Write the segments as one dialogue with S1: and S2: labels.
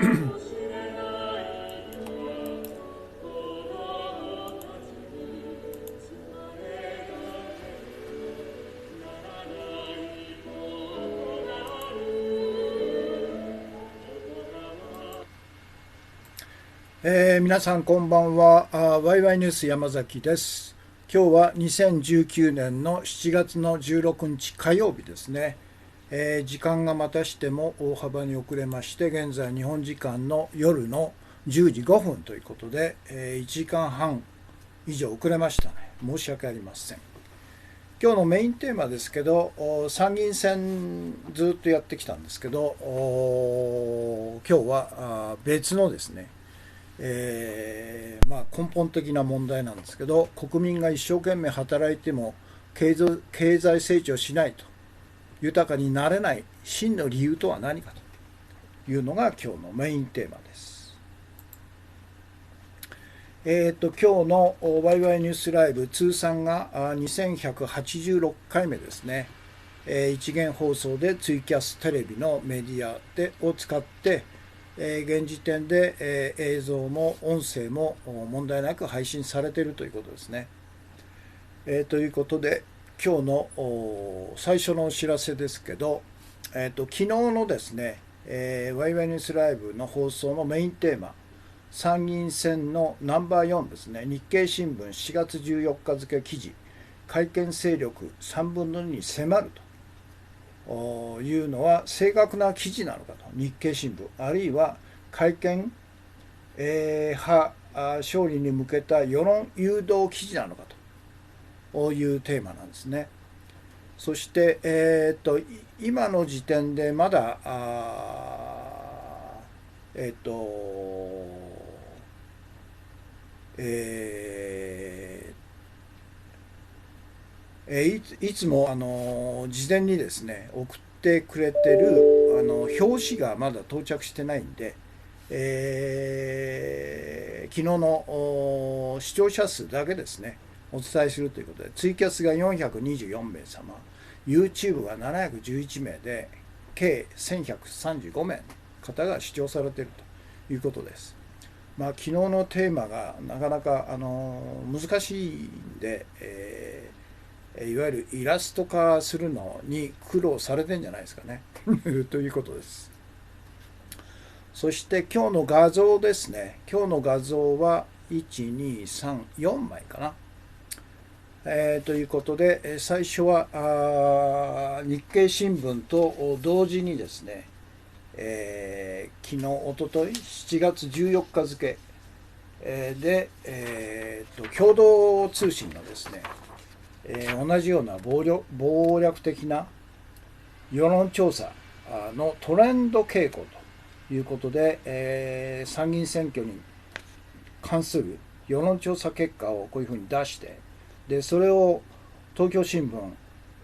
S1: 皆さんこんばんは。ワイワイニュース山崎です。今日は2019年の7月の16日火曜日ですね。時間がまたしても大幅に遅れまして、現在日本時間の夜の10時5分ということで、1時間半以上遅れましたね。申し訳ありません。今日のメインテーマですけど、参議院選ずっとやってきたんですけど、今日は別のですね、根本的な問題なんですけど、国民が一生懸命働いても経済成長しないと、豊かになれない真の理由とは何かというのが今日のメインテーマです。今日のワイワイニュースライブ通算が2186回目ですね。一元放送でツイキャステレビのメディアを使って現時点で映像も音声も問題なく配信されているということですね。ということで今日の最初のお知らせですけど、昨日のですね、ワイワイニュースライブの放送のメインテーマ、参議院選のナンバー4ですね、日経新聞4月14日付記事、改憲勢力3分の2に迫るというのは正確な記事なのかと、日経新聞あるいは改憲派勝利に向けた世論誘導記事なのかというテーマなんですね。そして、今の時点でまだいつも事前にですね送ってくれてる表紙がまだ到着してないんで、昨日の視聴者数だけですねお伝えするということで、ツイキャスが424名様、 YouTube が711名で計1135名の方が視聴されているということです。昨日のテーマがなかなか難しいんで、いわゆるイラスト化するのに苦労されてんじゃないですかねということです。そして今日の画像ですね。今日の画像は1,2,3,4枚かな。ということで最初は日経新聞と同時にですね、昨日おととい7月14日付で、共同通信のですね、同じような暴略的な世論調査のトレンド傾向ということで、参議院選挙に関する世論調査結果をこういうふうに出して、でそれを東京新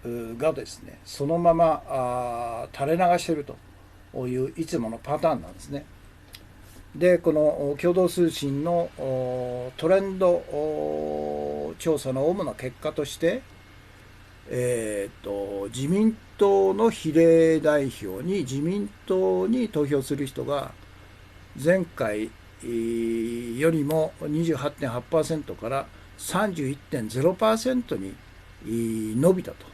S1: 聞がですねそのまま垂れ流しているといういつものパターンなんですね。でこの共同通信のトレンド調査の主な結果として、自民党の比例代表に自民党に投票する人が前回よりも 28.8% から 31.0% に伸びたと。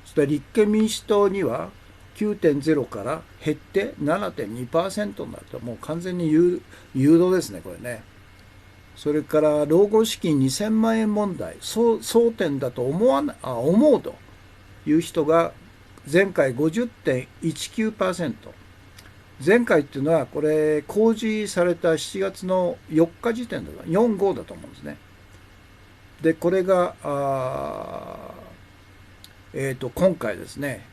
S1: そして立憲民主党には 9.0 から減って 7.2% になると、もう完全に誘導ですねこれね。それから老後資金2000万円問題、争点だと思うという人が前回 50.19%、 前回っていうのはこれ公示された7月の4日時点だと45だと思うんですね。でこれが今回ですね、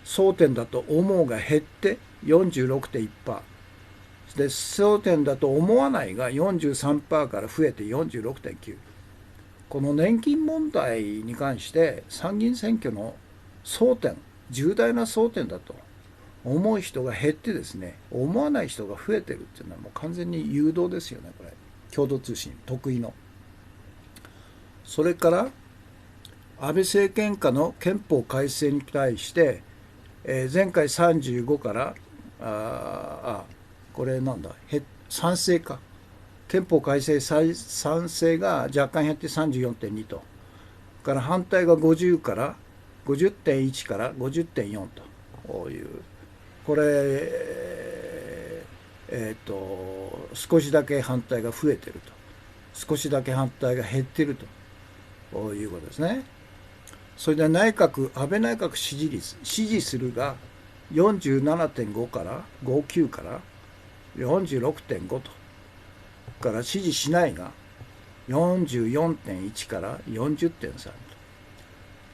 S1: 争点だと思うが減って 46.1%で、争点だと思わないが 43% から増えて 46.9%。 この年金問題に関して参議院選挙の争点、重大な争点だと思う人が減ってですね、思わない人が増えてるっていうのはもう完全に誘導ですよねこれ。共同通信得意の。それから安倍政権下の憲法改正に対して前回35からこれなんだ、賛成か。憲法改正賛成が若干減って34.2と。から反対が50から50.1から50.4という、これ、少しだけ反対が増えてると、少しだけ反対が減ってるということですね。それで安倍内閣支持率、支持するが47.5から59から46.5と、から支持しないが44.1から40.3と。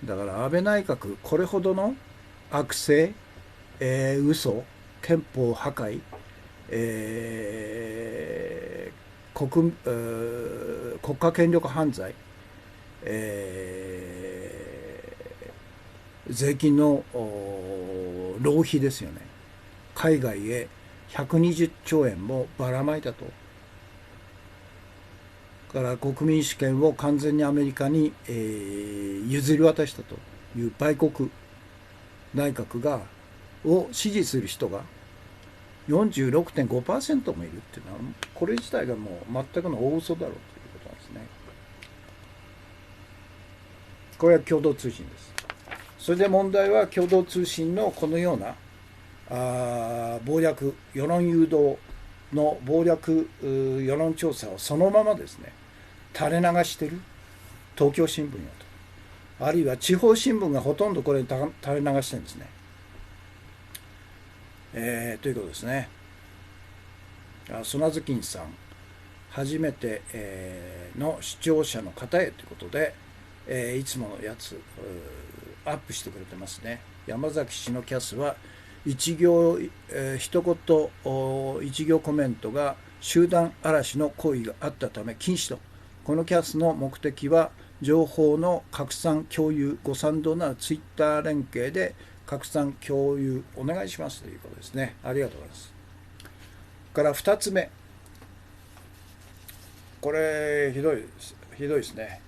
S1: だから安倍内閣、これほどの悪政、嘘、憲法破壊、国家権力犯罪、税金の浪費ですよね。海外へ120兆円もばらまいたと。から国民主権を完全にアメリカに、譲り渡したという売国内閣を支持する人が 46.5% もいるっていうのは、これ自体がもう全くの大嘘だろうということなんですね。これは共同通信です。それで問題は共同通信のこのような謀略、世論誘導の謀略世論調査をそのままですね垂れ流している東京新聞よと、あるいは地方新聞がほとんどこれに垂れ流してるんですね。ということですね。ソナズキンさん、初めて、の視聴者の方へということで、いつものやつアップしてくれてますね。山崎氏のキャスは一行、一言一行コメントが集団嵐の行為があったため禁止と。このキャスの目的は情報の拡散共有、ご賛同ならツイッター連携で拡散共有お願いしますということですね。ありがとうございます。から2つ目、これひどいですね。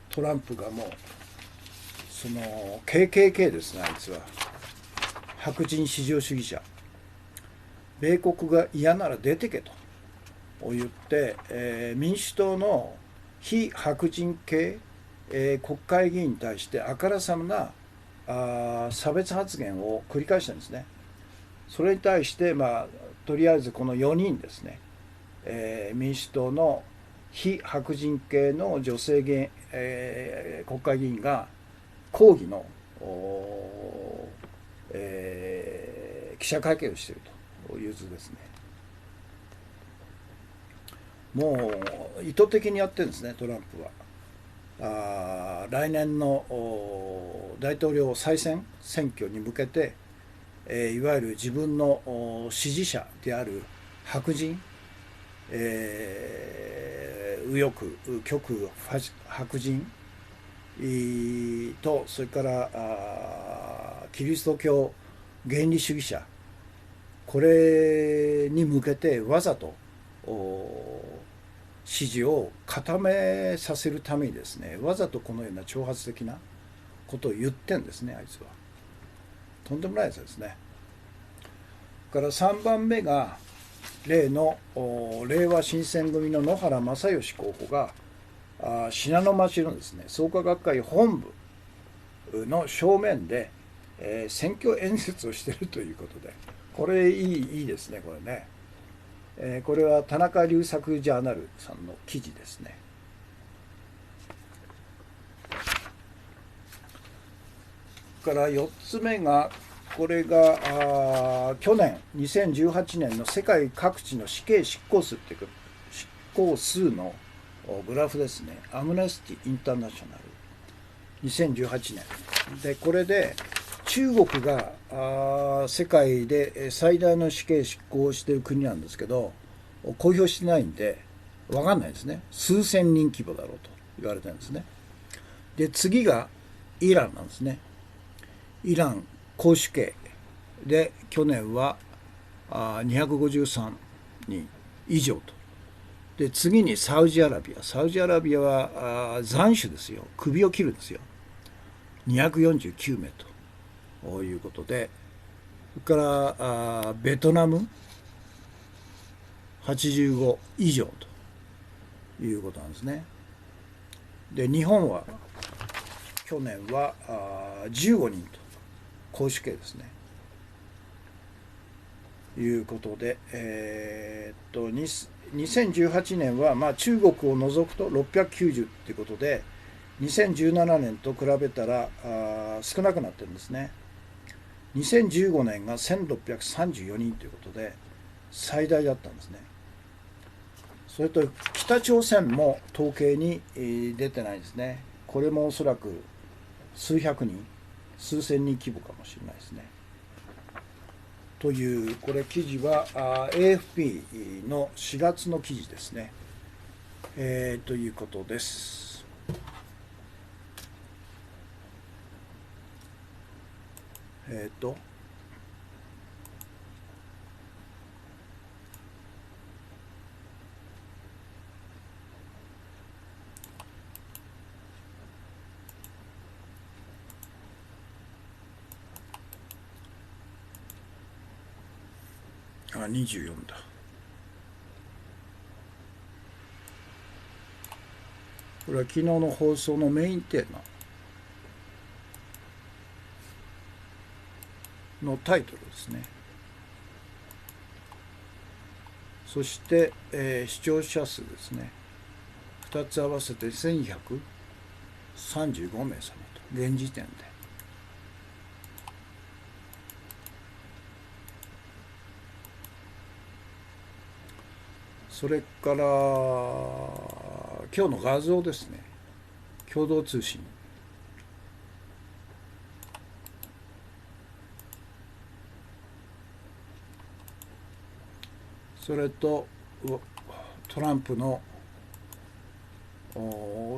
S1: トランプがもうその KKK ですね。あいつは白人至上主義者、米国が嫌なら出てけと言って、民主党の非白人系、国会議員に対してあからさまな差別発言を繰り返したんですね。それに対して、とりあえずこの4人ですね、民主党の非白人系の女性国会議員が抗議の、記者会見をしているという図ですね。もう意図的にやってるんですね、トランプは。来年の大統領再選選挙に向けて、いわゆる自分の支持者である白人、右翼極右白人と、それからキリスト教原理主義者、これに向けてわざと支持を固めさせるためにですね、わざとこのような挑発的なことを言ってんですね、あいつは。とんでもないやつですね。から3番目が例の令和新選組の野原正義候補が信濃町のですね創価学会本部の正面で、選挙演説をしているということで、これいいですね、これね。これは田中龍作ジャーナルさんの記事ですね。から4つ目が、これが去年2018年の世界各地の死刑執行数っていうか執行数のグラフですね。アムネスティ・インターナショナル2018年で、これで中国が世界で最大の死刑執行をしている国なんですけど、公表してないんで分かんないですね。数千人規模だろうと言われてるんですね。で次がイランなんですね。イラン公主刑で去年は253人以上と。で次にサウジアラビアは斬首ですよ、首を切るんですよ、249名ということで、それからベトナム85以上ということなんですね。で日本は去年は15人と公主刑ですね。いうことで、2018年はまあ中国を除くと690ということで、2017年と比べたら少なくなってるんですね。2015年が1634人ということで最大だったんですね。それと北朝鮮も統計に出てないですね。これもおそらく数百人、数千人規模かもしれないですね。という、これ記事はAFP の4月の記事ですね。ということです。24だ。これは昨日の放送のメインテーマのタイトルですね。そして、視聴者数ですね。2つ合わせて1135名様と、現時点で。それから今日の画像ですね。共同通信。それとトランプの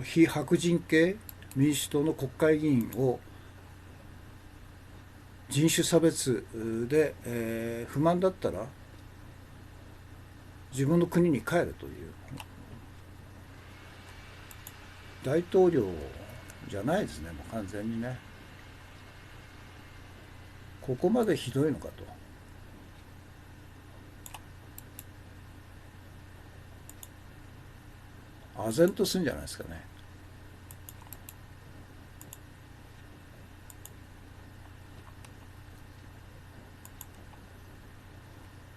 S1: 非白人系民主党の国会議員を人種差別で、不満だったら自分の国に帰るという、大統領じゃないですね。もう完全にね、ここまでひどいのかと。唖然とするんじゃないですかね。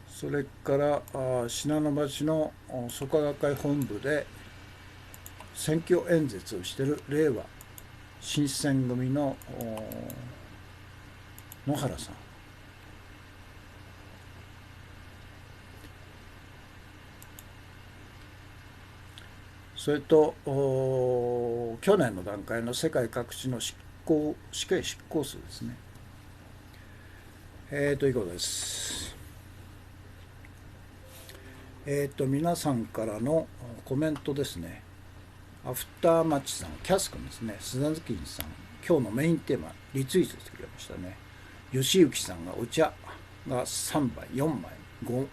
S1: それから信濃町の創価学会本部で選挙演説をしている令和新選組の野原さん、それと去年の段階の世界各地の死刑執行数ですね。ということです。皆さんからのコメントですね。アフターマッチさん、キャス君ですね、砂月さん、今日のメインテーマリツイートしてくれましたね。吉行さんがお茶が3杯4枚 5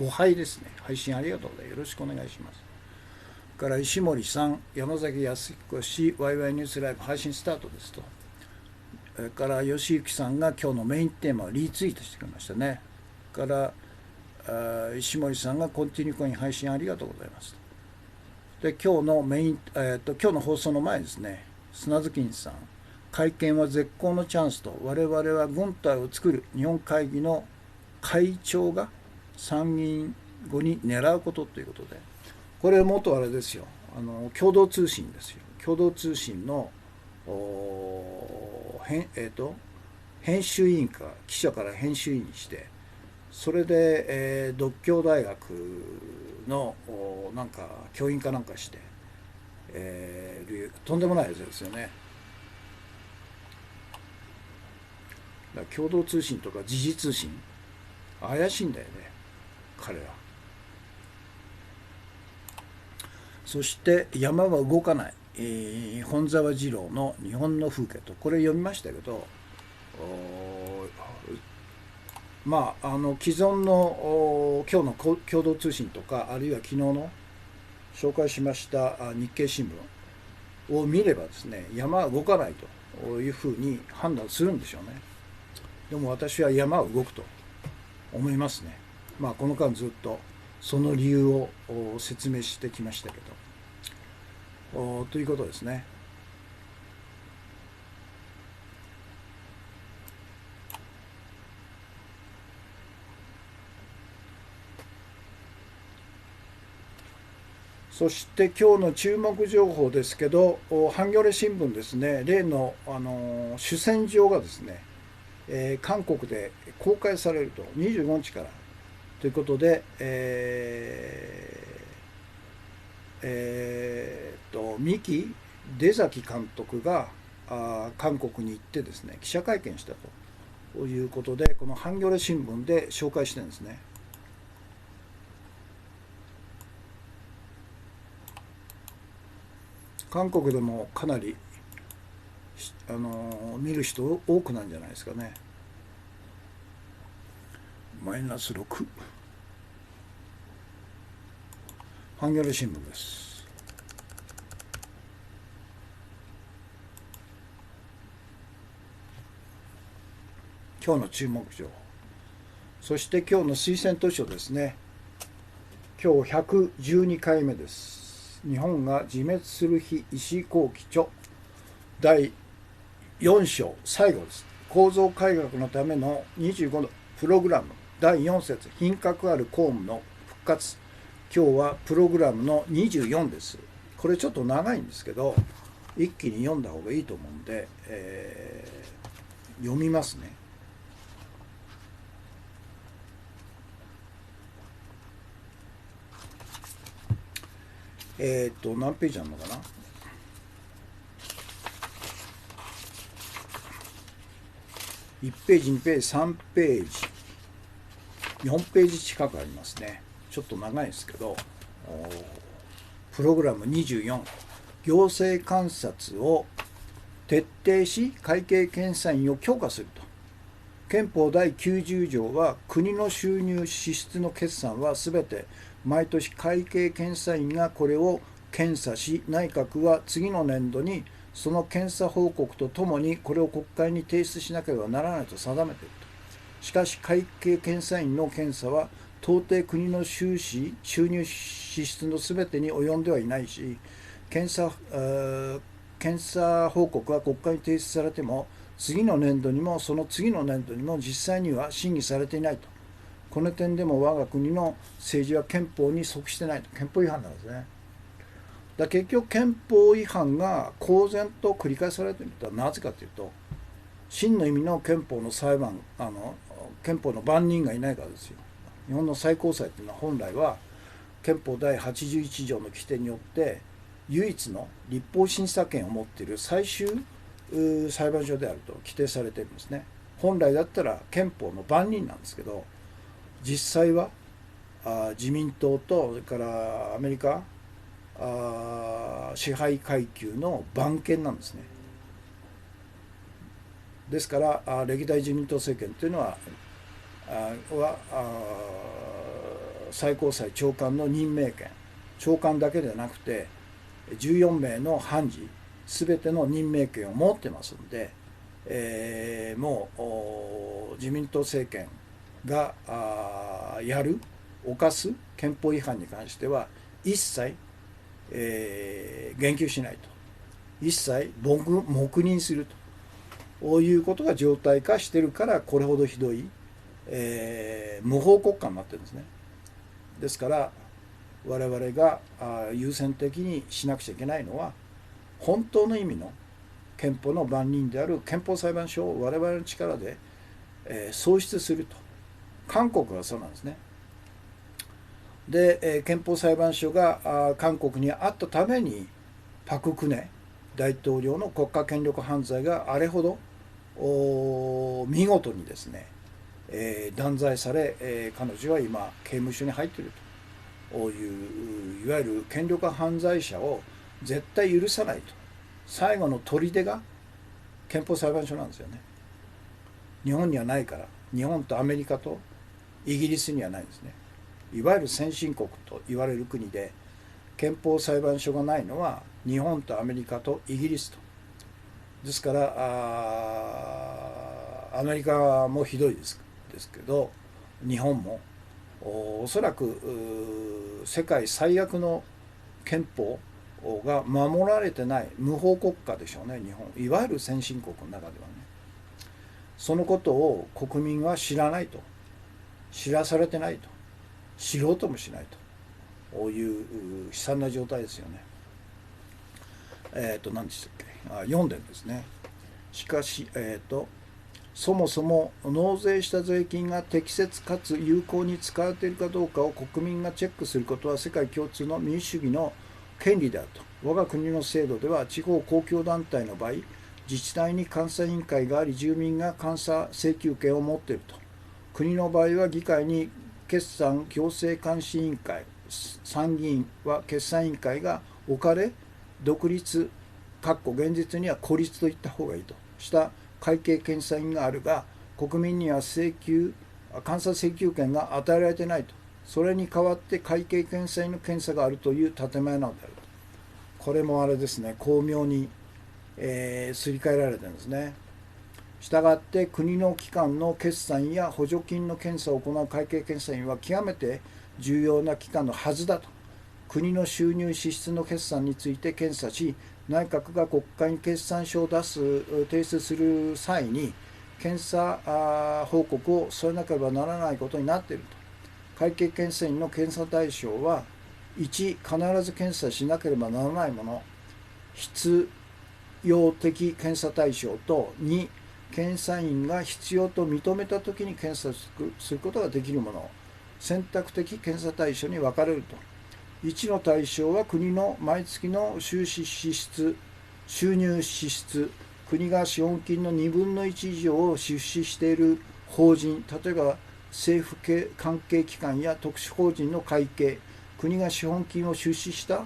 S1: 杯ですね。配信ありがとうございます。よろしくお願いします。から石森さん、山崎康彦氏、ワイワイニュースライブ配信スタートですと。それから吉行さんが今日のメインテーマをリツイートしてくれましたね。から石森さんがコンティニューコイン配信ありがとうございますと。で今日のメイン、今日の放送の前ですね、砂月さん、会見は絶好のチャンスと、我々は軍隊を作る日本会議の会長が参議院後に狙うことということで、これ元あれですよ、共同通信ですよ。共同通信の編集委員か記者から編集委員にして、それで、獨協大学のなんか教員かなんかして、とんでもないやつですよね。だから共同通信とか時事通信怪しいんだよね、彼ら。そして山は動かない、本沢二郎の日本の風景と、これ読みましたけど、まあ、既存の今日の共同通信とか、あるいは昨日の紹介しました日経新聞を見ればですね、山は動かないというふうに判断するんでしょうね。でも私は山は動くと思いますね。まあこの間ずっとその理由を説明してきましたけど、ということですね。そして今日の注目情報ですけど、ハンギョレ新聞ですね、例の、主戦場がですね、韓国で公開されると、25日からということで、三木出崎監督が韓国に行ってですね、記者会見したということで、このハンギョレ新聞で紹介してるんですね。韓国でもかなり見る人多くなんじゃないですかね。マイナス6、ハンギョレ新聞です。今日の注目情報、そして今日の推薦図書ですね。今日112回目です。日本が自滅する日、石井幸喜著第4章最後です。構造改革のための25のプログラム第4節、品格ある公務の復活。今日はプログラムの24です。これちょっと長いんですけど、一気に読んだ方がいいと思うんで、読みますね。何ページあるのかな。1ページ、2ページ、3ページ、4ページ近くありますね。ちょっと長いですけど、プログラム24、行政監察を徹底し会計検査院を強化すると。憲法第90条は、国の収入支出の決算はすべて毎年会計検査院がこれを検査し、内閣は次の年度にその検査報告とともにこれを国会に提出しなければならないと定めていると。しかし会計検査院の検査は到底国の収入支出のすべてに及んではいないし、検査報告は国会に提出されても次の年度にもその次の年度にも実際には審議されていないと。この点でも我が国の政治は憲法に即してないと。憲法違反なんですね。だ結局憲法違反が公然と繰り返されているのはなぜかというと、真の意味の憲法の裁判憲法の番人がいないからですよ。日本の最高裁というのは本来は憲法第81条の規定によって唯一の立法審査権を持っている最終裁判所であると規定されているんですね。本来だったら憲法の番人なんですけど、実際は自民党とそれからアメリカ支配階級の番犬なんですね。ですから歴代自民党政権というのは最高裁長官の任命権、長官だけでなくて14名の判事全ての任命権を持ってますんで、もう自民党政権が犯す憲法違反に関しては一切、言及しないと、一切黙認するということが常態化してるから、これほどひどい、無法国家になってるんですね。ですから我々が優先的にしなくちゃいけないのは、本当の意味の憲法の番人である憲法裁判所を我々の力で、創出すると。韓国はそうなんですね。で、憲法裁判所が韓国にあったためにパク・クネ大統領の国家権力犯罪があれほど見事にですね、断罪され、彼女は今刑務所に入っているという、いわゆる権力犯罪者を絶対許さないと。最後の砦が憲法裁判所なんですよね。日本にはないから。日本とアメリカとイギリスにはないんですね。いわゆる先進国と言われる国で憲法裁判所がないのは日本とアメリカとイギリスと。ですからアメリカもひどいですけど、日本もおそらく世界最悪の憲法が守られてない無法国家でしょうね、日本。いわゆる先進国の中ではね。そのことを国民は知らないと、知らされてないと、知ろうともしないという悲惨な状態ですよね。何でしたっけ、読んでるんですね。しかし、そもそも納税した税金が適切かつ有効に使われているかどうかを国民がチェックすることは世界共通の民主主義の権利であると。我が国の制度では地方公共団体の場合、自治体に監査委員会があり、住民が監査請求権を持っていると。国の場合は議会に決算行政監視委員会、参議院は決算委員会が置かれ、独立、現実には孤立といった方がいいとした会計検査院があるが、国民には監査請求権が与えられていないと。それに代わって会計検査院の検査があるという建前なのであると。これもあれですね、巧妙に、すり替えられてるんですね。したがって国の機関の決算や補助金の検査を行う会計検査院は極めて重要な機関のはずだと。国の収入支出の決算について検査し、内閣が国会に決算書を提出する際に検査報告を添えなければならないことになっていると。会計検査院の検査対象は、1、必ず検査しなければならないもの、必要的検査対象と、2、検査院が必要と認めたときに検査することができるもの、選択的検査対象に分かれると。1の対象は国の毎月の収入支出、国が資本金の2分の1以上を出資している法人、例えば政府関係機関や特殊法人の会計、国が資本金を出資した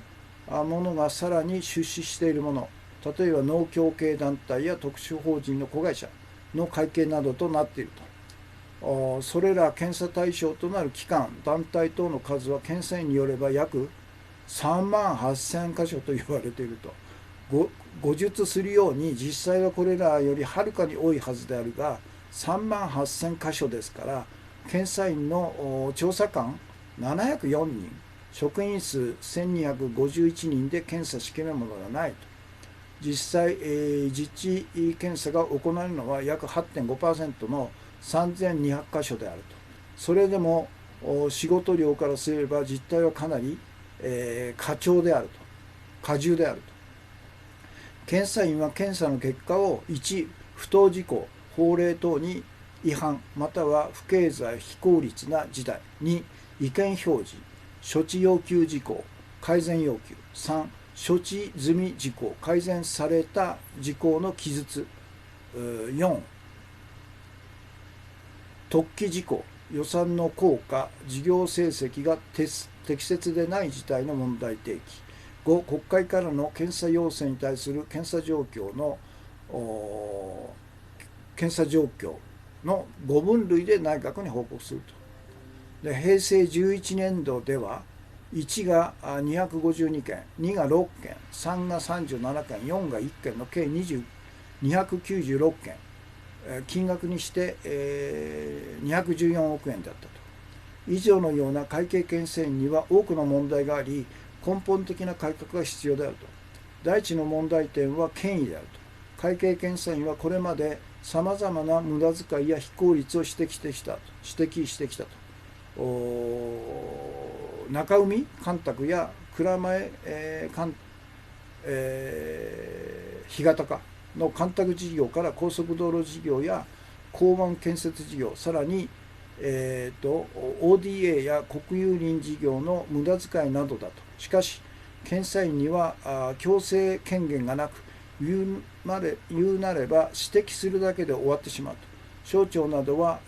S1: ものがさらに出資しているもの、例えば農協系団体や特殊法人の子会社の会計などとなっていると。それら検査対象となる機関、団体等の数は検査院によれば約3万8000箇所と言われていると。誤述するように実際はこれらよりはるかに多いはずであるが、3万8000箇所ですから、検査院の調査官704人、職員数1251人で検査しきれるものがないと。実際、実地検査が行われるのは約 8.5% の3200箇所であると。それでも仕事量からすれば実態はかなり、過重であると、過重であると。検査院は検査の結果を1、不当事項、法令等に違反または不経済非効率な事態、2、意見表示、処置要求事項、改善要求、3、処置済み事項、改善された事項の記述、4、特記事項、予算の効果、事業成績が適切でない事態の問題提起、5、国会からの検査要請に対する検査状況の5分類で内閣に報告すると。で、平成11年度では1が252件、2が6件、3が37件、4が1件の計296件、金額にして214億円だったと。以上のような会計検査院には多くの問題があり、根本的な改革が必要であると。第一の問題点は権威であると。会計検査院はこれまでさまざまな無駄遣いや非効率を指摘してきたと。中海干拓や蔵前、干潟かの干拓事業から高速道路事業や港湾建設事業、さらに、ODA や国有林事業の無駄遣いなどだと。しかし検査院には強制権限がなく、言うなれば指摘するだけで終わってしまうと。省庁などは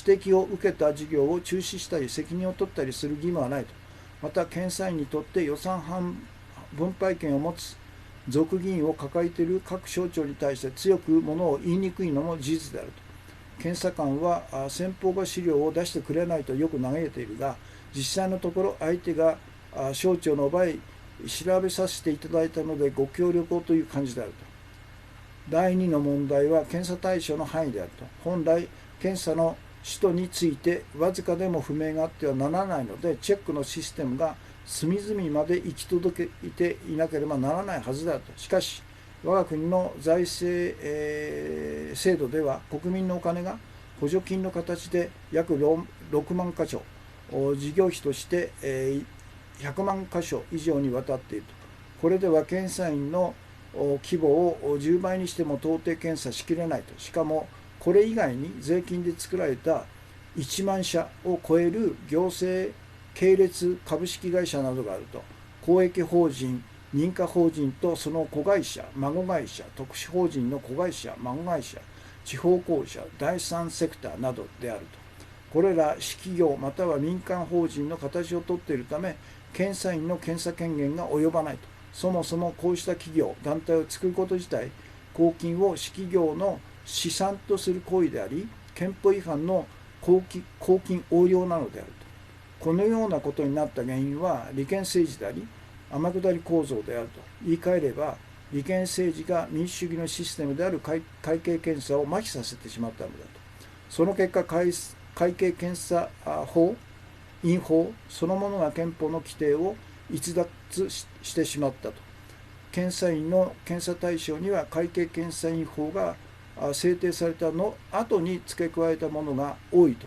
S1: 指摘を受けた事業を中止したり責任を取ったりする義務はないと。また検査院にとって予算分配権を持つ属議員を抱えている各省庁に対して強くものを言いにくいのも事実であると。検査官は先方が資料を出してくれないとよく嘆いているが、実際のところ相手が省庁の場合調べさせていただいたのでご協力をという感じであると。第2の問題は検査対象の範囲であると。本来検査の使途についてわずかでも不明があってはならないので、チェックのシステムが隅々まで行き届けていなければならないはずであると。しかし我が国の財政、制度では国民のお金が補助金の形で約6万箇所、事業費として、100万箇所以上にわたっていると。これでは検査員の規模を10倍にしても到底検査しきれないと。しかもこれ以外に税金で作られた1万社を超える行政系列株式会社などがあると。公益法人、認可法人とその子会社、孫会社、特殊法人の子会社、孫会社、地方公社、第三セクターなどであると。これら私企業または民間法人の形をとっているため、検査員の検査権限が及ばないと。そもそもこうした企業、団体を作ること自体、公金を私企業の資産とする行為であり、憲法違反の公金横領なのであると。このようなことになった原因は利権政治であり、天下り構造であると。言い換えれば、利権政治が民主主義のシステムである会計検査を麻痺させてしまったのだと。その結果、会計検査法、院法そのものが憲法の規定を逸脱してしまったと。検査員の検査対象には会計検査院法が制定されたの後に付け加えたものが多いと。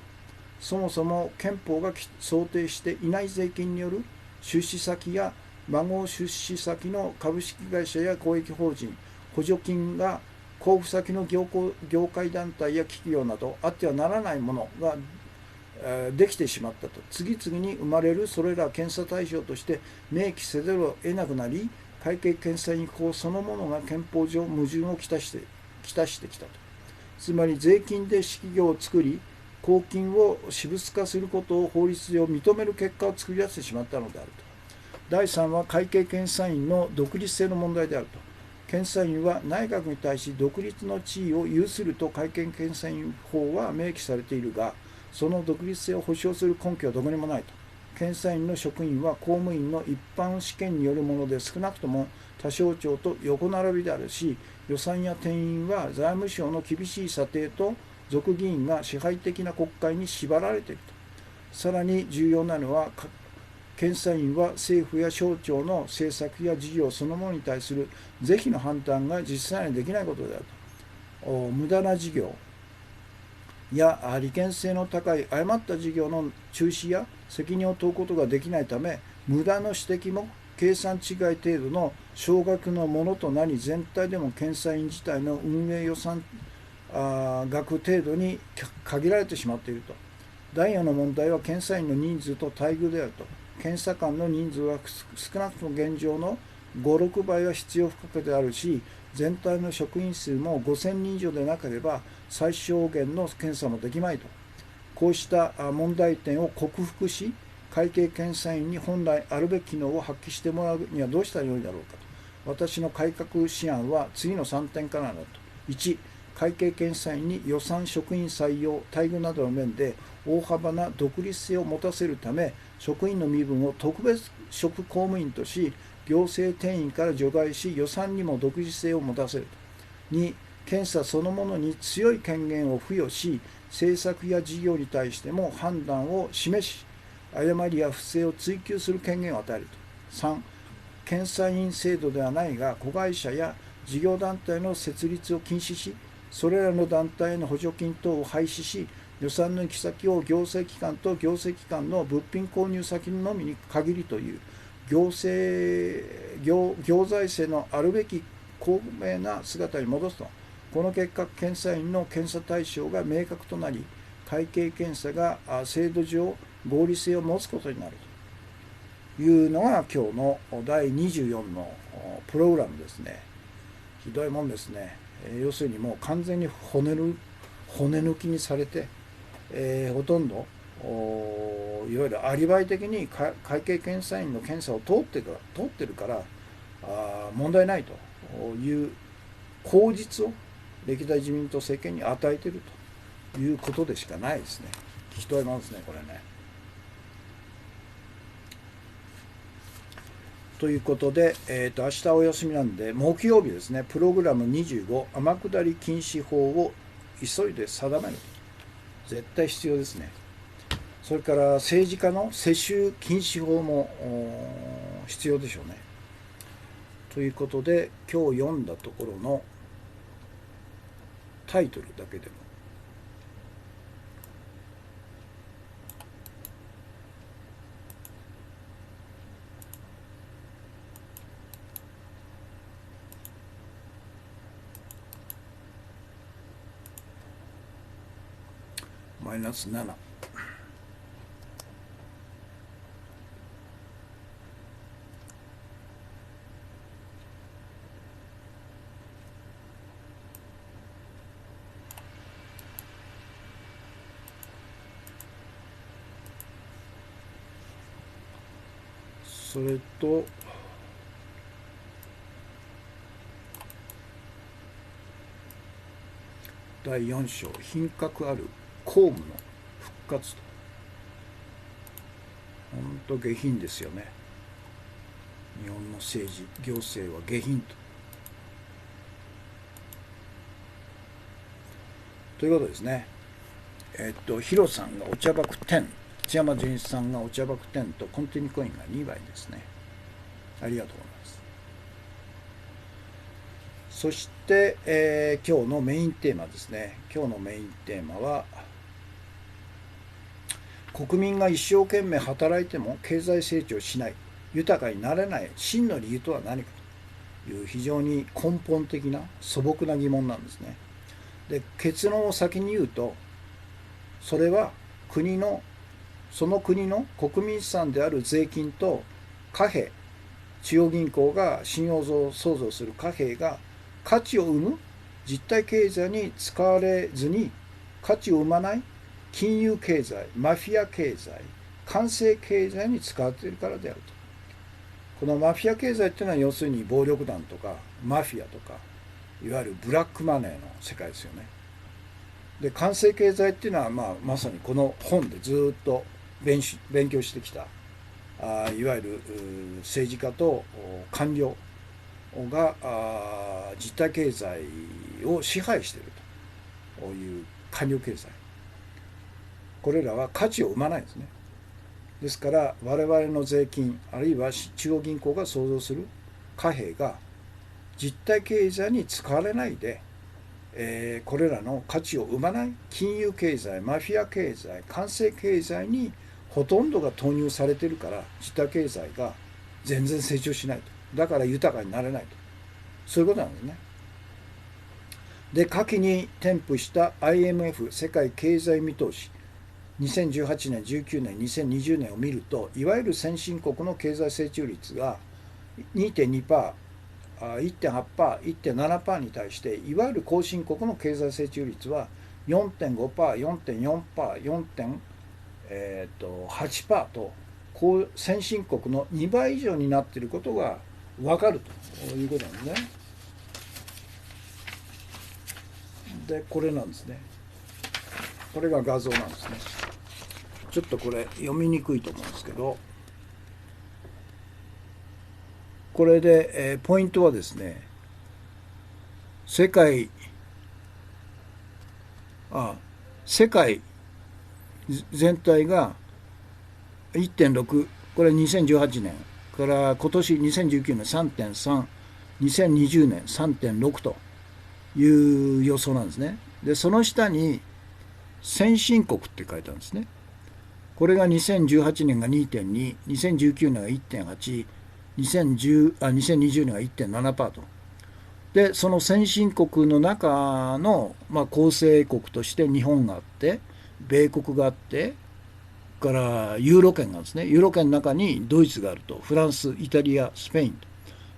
S1: そもそも憲法が想定していない税金による出資先や孫出資先の株式会社や公益法人、補助金が交付先の業界団体や企業などあってはならないものができてしまったと。次々に生まれるそれら検査対象として明記せざるを得なくなり、会計検査院法そのものが憲法上矛盾をきたしてきたと。つまり税金で私企業を作り、公金を私物化することを法律上認める結果を作り出してしまったのであると。第3は会計検査院の独立性の問題であると。検査院は内閣に対し独立の地位を有すると会計検査院法は明記されているが、その独立性を保障する根拠はどこにもないと。検査院の職員は公務員の一般試験によるもので少なくとも他省庁と横並びであるし、予算や定員は財務省の厳しい査定と属議員が支配的な国会に縛られていると。さらに重要なのは、検査院は政府や省庁の政策や事業そのものに対する是非の判断が実際にできないことであると。無駄な事業や利権性の高い誤った事業の中止や責任を問うことができないため、無駄の指摘も計算違い程度の少額のものとなり、全体でも検査院自体の運営予算額程度に限られてしまっていると。第4の問題は検査員の人数と待遇であると。検査官の人数は少なくとも現状の5、6倍は必要不可欠であるし、全体の職員数も5000人以上でなければ最小限の検査もできまいと。こうした問題点を克服し、会計検査院に本来あるべき機能を発揮してもらうにはどうしたらよいだろうかと。私の改革思案は次の3点からだと。1、会計検査院に予算、職員採用、待遇などの面で大幅な独立性を持たせるため、職員の身分を特別職公務員とし、行政定員から除外し、予算にも独自性を持たせると。2、検査そのものに強い権限を付与し、政策や事業に対しても判断を示し、誤りや不正を追及する権限を与えると。3、検査員制度ではないが、子会社や事業団体の設立を禁止し、それらの団体への補助金等を廃止し、予算の行き先を行政機関と行政機関の物品購入先のみに限りという行財政のあるべき公明な姿に戻すと。この結果、検査員の検査対象が明確となり、会計検査が制度上合理性を持つことになるというのが今日の第24のプログラムですね。ひどいもんですね。要するにもう完全に骨抜きにされて、ほとんどいわゆるアリバイ的に会計検査院の検査を通ってるから問題ないという口実を歴代自民党政権に与えているということでしかないですね。ひどいもんですね、これね。ということで、明日お休みなんで、木曜日ですね、プログラム25、天下り禁止法を急いで定める。絶対必要ですね。それから政治家の世襲禁止法も必要でしょうね。ということで、今日読んだところのタイトルだけでもマイナス7。それと第4章、品格ある公務の復活と。本当下品ですよね。日本の政治行政は下品ということですね。ヒロさんがお茶箱10、内山純一さんがお茶箱10とコンティニューコインが2倍ですね。ありがとうございます。そして、今日のメインテーマですね。今日のメインテーマは、国民が一生懸命働いても経済成長しない、豊かになれない真の理由とは何かという非常に根本的な素朴な疑問なんですね。で、結論を先に言うと、それはその国の国民資産である税金と貨幣、中央銀行が信用を創造する貨幣が価値を生む実体経済に使われずに価値を生まない金融経済、マフィア経済、官製経済に使われているからであると。このマフィア経済っていうのは要するに暴力団とかマフィアとかいわゆるブラックマネーの世界ですよね。で、官製経済っていうのは、まさにこの本でずっと勉強してきたいわゆる政治家と官僚が実体経済を支配しているという官僚経済、これらは価値を生まないんですね。ですから我々の税金あるいは中央銀行が創造する貨幣が実体経済に使われないで、これらの価値を生まない金融経済、マフィア経済、官製経済にほとんどが投入されているから実体経済が全然成長しないと。だから豊かになれないと。そういうことなんですね。で、下記に添付した IMF 世界経済見通し2018年、19年、2020年を見ると、いわゆる先進国の経済成長率が 2.2%、1.8%、1.7% に対して、いわゆる後進国の経済成長率は 4.5%、4.4%、4.8% と、先進国の2倍以上になっていることが分かるということなんですね。で、これなんですね。これが画像なんですね。ちょっとこれ読みにくいと思うんですけど、これで、ポイントはですね、世界全体が 1.6、これ2018年から今年2019年 3.3、2020年 3.6 という予想なんですね。で、その下に先進国って書いてあるんですね。これが2018年が 2.2、2019年が 1.8、2020年が 1.7% と。で、その先進国の中の、構成国として日本があって、米国があって、からユーロ圏があるんですね。ユーロ圏の中にドイツがあると。フランス、イタリア、スペインと。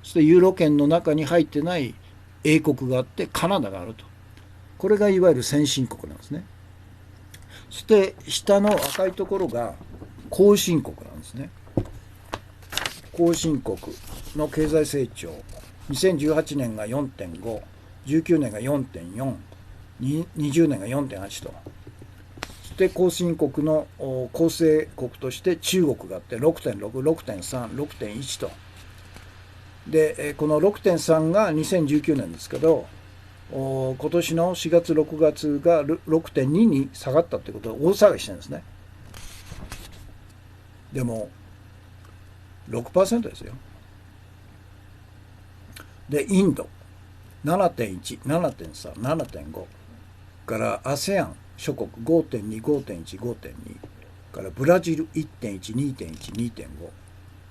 S1: そしてユーロ圏の中に入ってない英国があって、カナダがあると。これがいわゆる先進国なんですね。そして下の赤いところが後進国なんですね。後進国の経済成長、2018年が 4.5、19年が 4.4、20年が 4.8 と。そして後進国の構成国として中国があって 6.6、6.3、6.1 とでこの 6.3 が2019年ですけど、今年の4月6月が 6.2 に下がったということで大騒ぎしてるんですね。でも 6% ですよ。でインド 7.1、7.3、7.5 から ASEAN 諸国 5.2、5.1、5.2 からブラジル 1.1、2.1、2.5、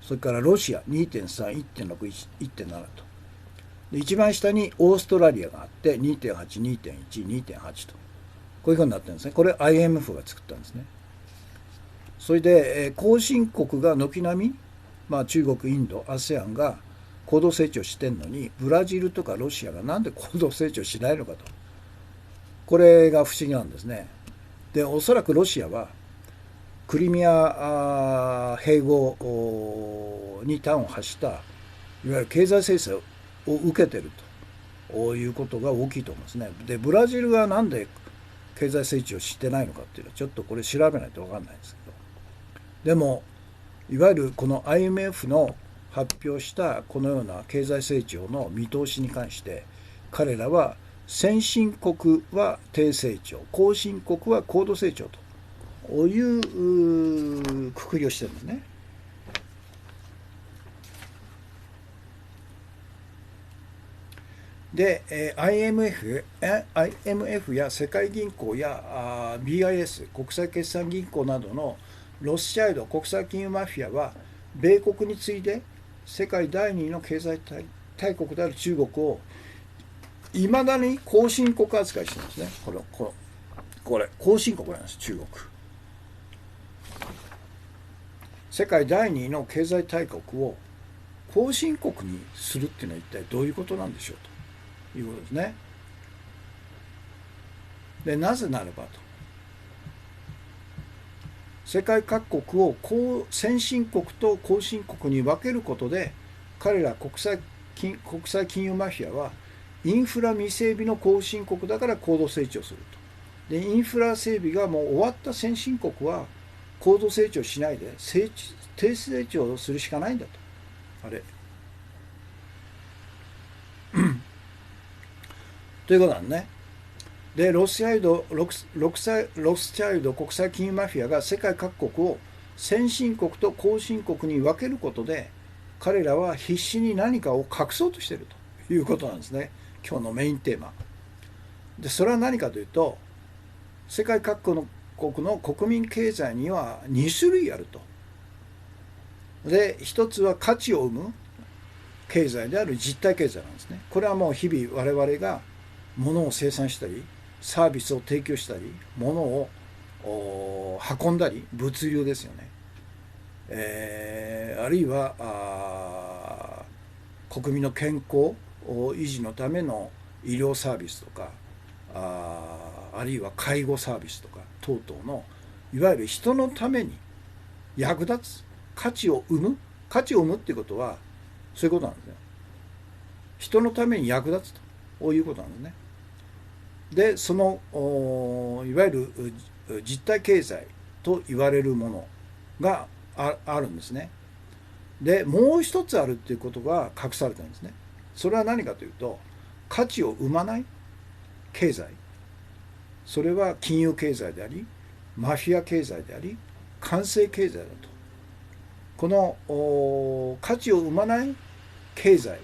S1: それからロシア 2.3、1.6、1.7 と。で一番下にオーストラリアがあって 2.8、2.1、2.8 と、こういうふうになってるんですね。これ IMF が作ったんですね。それで後進国が軒並み、中国、インド、ASEAN が高度成長してんのに、ブラジルとかロシアがなんで高度成長しないのかと、これが不思議なんですね。でおそらくロシアはクリミア併合に端を発したいわゆる経済制裁を受けているということが大きいと思うんですね。でブラジルがなんで経済成長してないのかっていうのはちょっとこれ調べないと分かんないんですけど、でもいわゆるこの IMF の発表したこのような経済成長の見通しに関して彼らは先進国は低成長、後進国は高度成長というくくりをしてるんですね。で IMF や世界銀行やBIS 国際決算銀行などのロスチャイルド国際金融マフィアは米国に次いで世界第2位の経済大国である中国をいまだに後進国扱いしてるんですね。これ後進国なんです。中国世界第2位の経済大国を後進国にするっていうのは一体どういうことなんでしょうということですね。でなぜならばと、世界各国を先進国と後進国に分けることで彼ら国際金融マフィアはインフラ未整備の後進国だから高度成長すると。でインフラ整備がもう終わった先進国は高度成長しないで低成長をするしかないんだと。あれということなんね。でロスチャイルド国際金融マフィアが世界各国を先進国と後進国に分けることで彼らは必死に何かを隠そうとしているということなんですね。今日のメインテーマで、それは何かというと、世界各国の国民経済には2種類あると。で一つは価値を生む経済である実体経済なんですね。これはもう日々我々が物を生産したりサービスを提供したり物を運んだり物流ですよね。あるいは国民の健康維持のための医療サービスとかあるいは介護サービスとか等々のいわゆる人のために役立つ価値を生むっていうことはそういうことなんですね。人のために役立つということなんですね。でそのいわゆる実体経済と言われるものがあるんですね。でもう一つあるっていうことが隠されてるんですね。それは何かというと価値を生まない経済、それは金融経済でありマフィア経済であり官製経済だと。この価値を生まない経済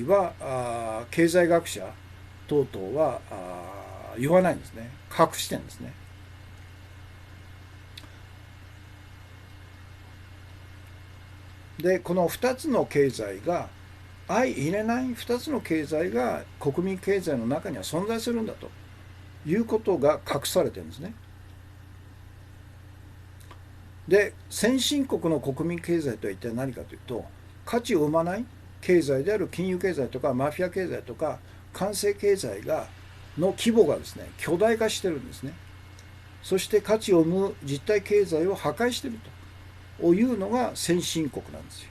S1: は経済学者等々は言わないんですね。隠してるんですね。でこの2つの経済が相入れない2つの経済が国民経済の中には存在するんだということが隠されてるんですね。で先進国の国民経済とは一体何かというと、価値を生まない経済である金融経済とかマフィア経済とか官製経済の規模がですね巨大化してるんですね。そして価値を生む実体経済を破壊しているというのが先進国なんですよ。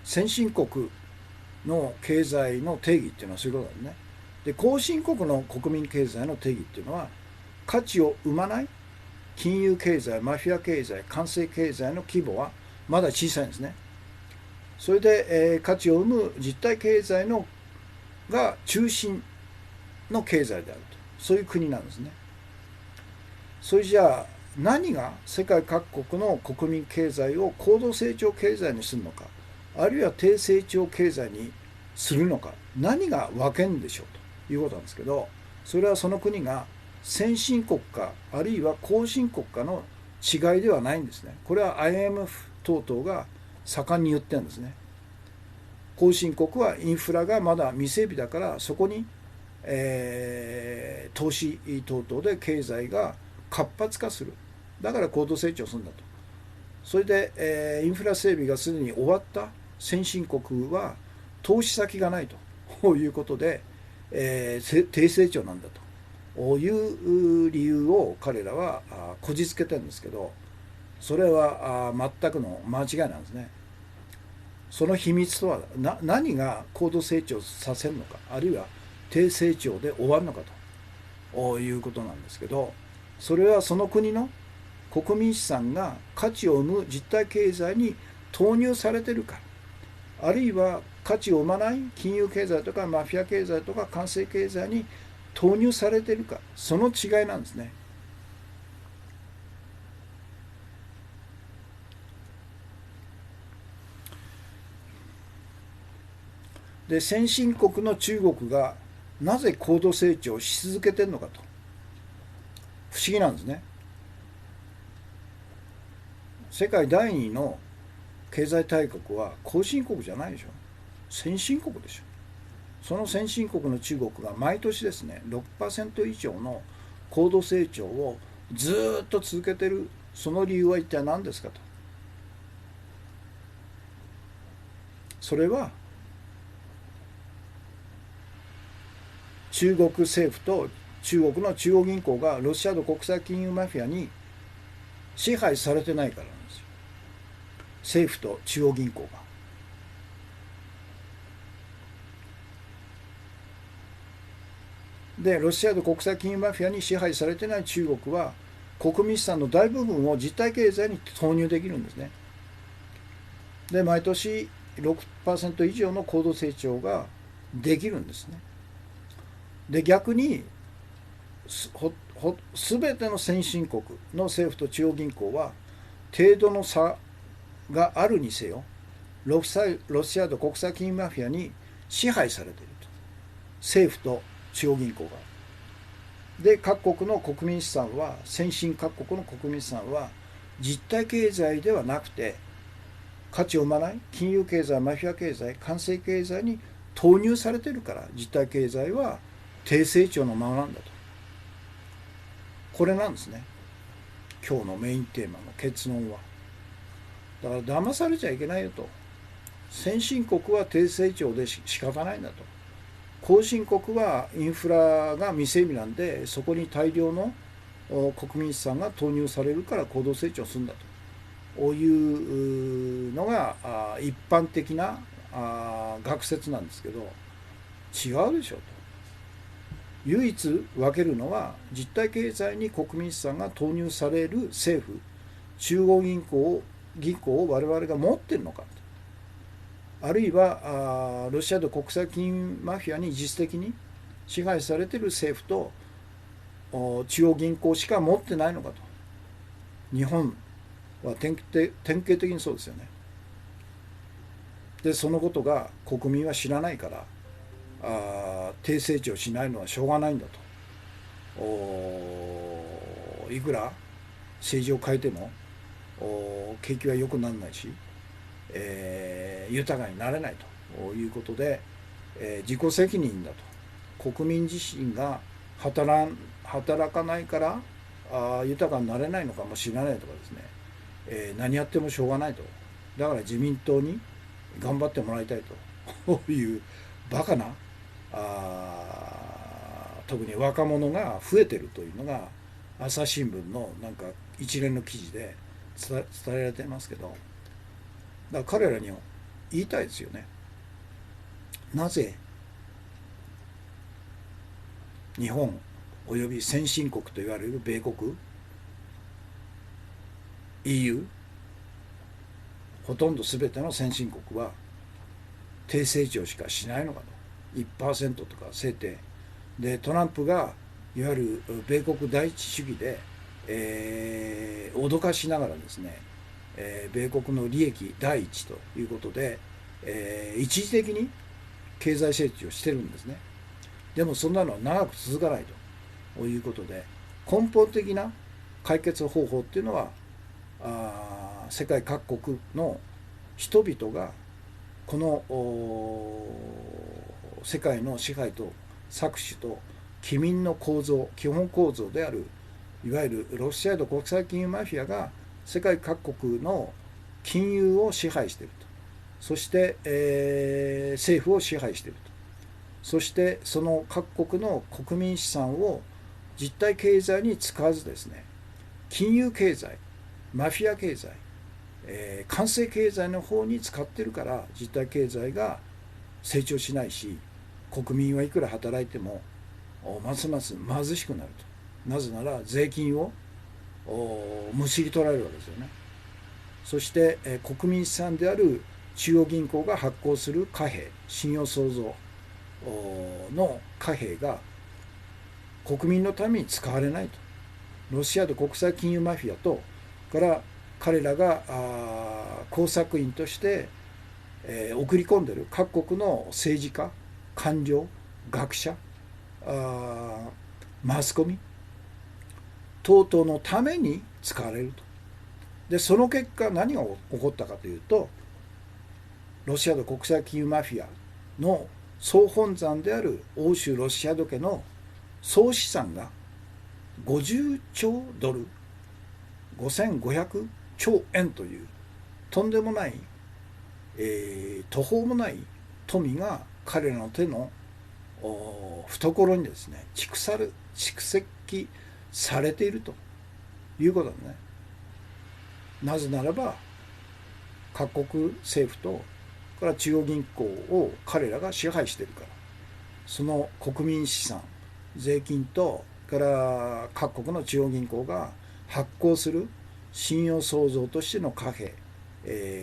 S1: 先進国の経済の定義っていうのはそういうことなんですね。で後進国の国民経済の定義っていうのは価値を生まない金融経済マフィア経済官製経済の規模はまだ小さいんですね。それで、価値を生む実体経済のが中心の経済であると、そういう国なんですね。それじゃあ何が世界各国の国民経済を高度成長経済にするのか、あるいは低成長経済にするのか、何が分けるんでしょうということなんですけど、それはその国が先進国かあるいは後進国かの違いではないんですね。これは IMF 等々が盛んに言ってるんですね。後進国はインフラがまだ未整備だから、そこに、投資等々で経済が活発化する。だから高度成長するんだと。それで、インフラ整備がすでに終わった先進国は投資先がないということで、低成長なんだという理由を彼らはこじつけてるんですけど、それは全くの間違いなんですね。その秘密とは何が高度成長させるのか、あるいは低成長で終わるのかということなんですけど、それはその国の国民資産が価値を生む実体経済に投入されているか、あるいは価値を生まない金融経済とかマフィア経済とか官製経済に投入されているか、その違いなんですね。で、先進国の中国がなぜ高度成長し続けてるのかと、不思議なんですね。世界第2位の経済大国は後進国じゃないでしょ、先進国でしょ。その先進国の中国が毎年ですね 6% 以上の高度成長をずっと続けてる、その理由は一体何ですかと。それは中国政府と中国の中央銀行がロシアの国際金融マフィアに支配されてないからなんですよ。政府と中央銀行が。で、ロシアの国際金融マフィアに支配されてない中国は国民資産の大部分を実体経済に投入できるんですね。で、毎年 6% 以上の高度成長ができるんですね。で、逆に全ての先進国の政府と中央銀行は程度の差があるにせよ、ロシアと国際金融マフィアに支配されていると、政府と中央銀行が。で、各国の国民資産は、先進各国の国民資産は実体経済ではなくて、価値を生まない金融経済、マフィア経済、官製経済に投入されているから、実体経済は低成長のままなんだと。これなんですね、今日のメインテーマの結論は。だから騙されちゃいけないよと。先進国は低成長で仕方ないんだと。後進国はインフラが未整備なんで、そこに大量の国民資産が投入されるから高度成長するんだというのが一般的な学説なんですけど、違うでしょと。唯一分けるのは、実体経済に国民資産が投入される政府、中央銀行を我々が持っているのか、あるいはロシアの国際金融マフィアに実質的に支配されている政府と中央銀行しか持ってないのかと。日本は典型的にそうですよね。で、そのことが国民は知らないから、低成長しないのはしょうがないんだと。いくら政治を変えても景気は良くならないし、豊かになれないということで、自己責任だと。国民自身が働かないから豊かになれないのかもしれないとかですね、何やってもしょうがないと。だから自民党に頑張ってもらいたいというバカな特に若者が増えてるというのが朝日新聞のなんか一連の記事で伝えられてますけど、だから彼らには言いたいですよね。なぜ日本および先進国と言われる米国、 EU、ほとんど全ての先進国は低成長しかしないのかと、1% とか制定で、トランプがいわゆる米国第一主義で、脅かしながらですね、米国の利益第一ということで、一時的に経済成長してるんですね。でもそんなのは長く続かないということで、根本的な解決方法っていうのは、世界各国の人々がこの世界の支配と搾取と機民の構造、基本構造であるいわゆるロシアと国際金融マフィアが世界各国の金融を支配していると、そして、政府を支配していると、そしてその各国の国民資産を実体経済に使わずですね、金融経済、マフィア経済、官製経済の方に使ってるから、実体経済が成長しないし、国民はいくら働いてもますます貧しくなると。なぜなら税金をむしり取られるわけですよね。そして、国民資産である中央銀行が発行する貨幣、信用創造の貨幣が国民のために使われないと。ロシアと国際金融マフィアとから彼らが工作員として、送り込んでいる各国の政治家、官僚、学者、マスコミ等々のために使われると。でその結果何が起こったかというと、ロシアと国際金融マフィアの総本山である欧州ロシア時計の総資産が50兆ドル、5500兆円というとんでもない、途方もない富が彼らの手の懐にですね蓄積されているということだね。なぜならば各国政府とから中央銀行を彼らが支配しているから、その国民資産、税金とから各国の中央銀行が発行する信用創造としての貨幣、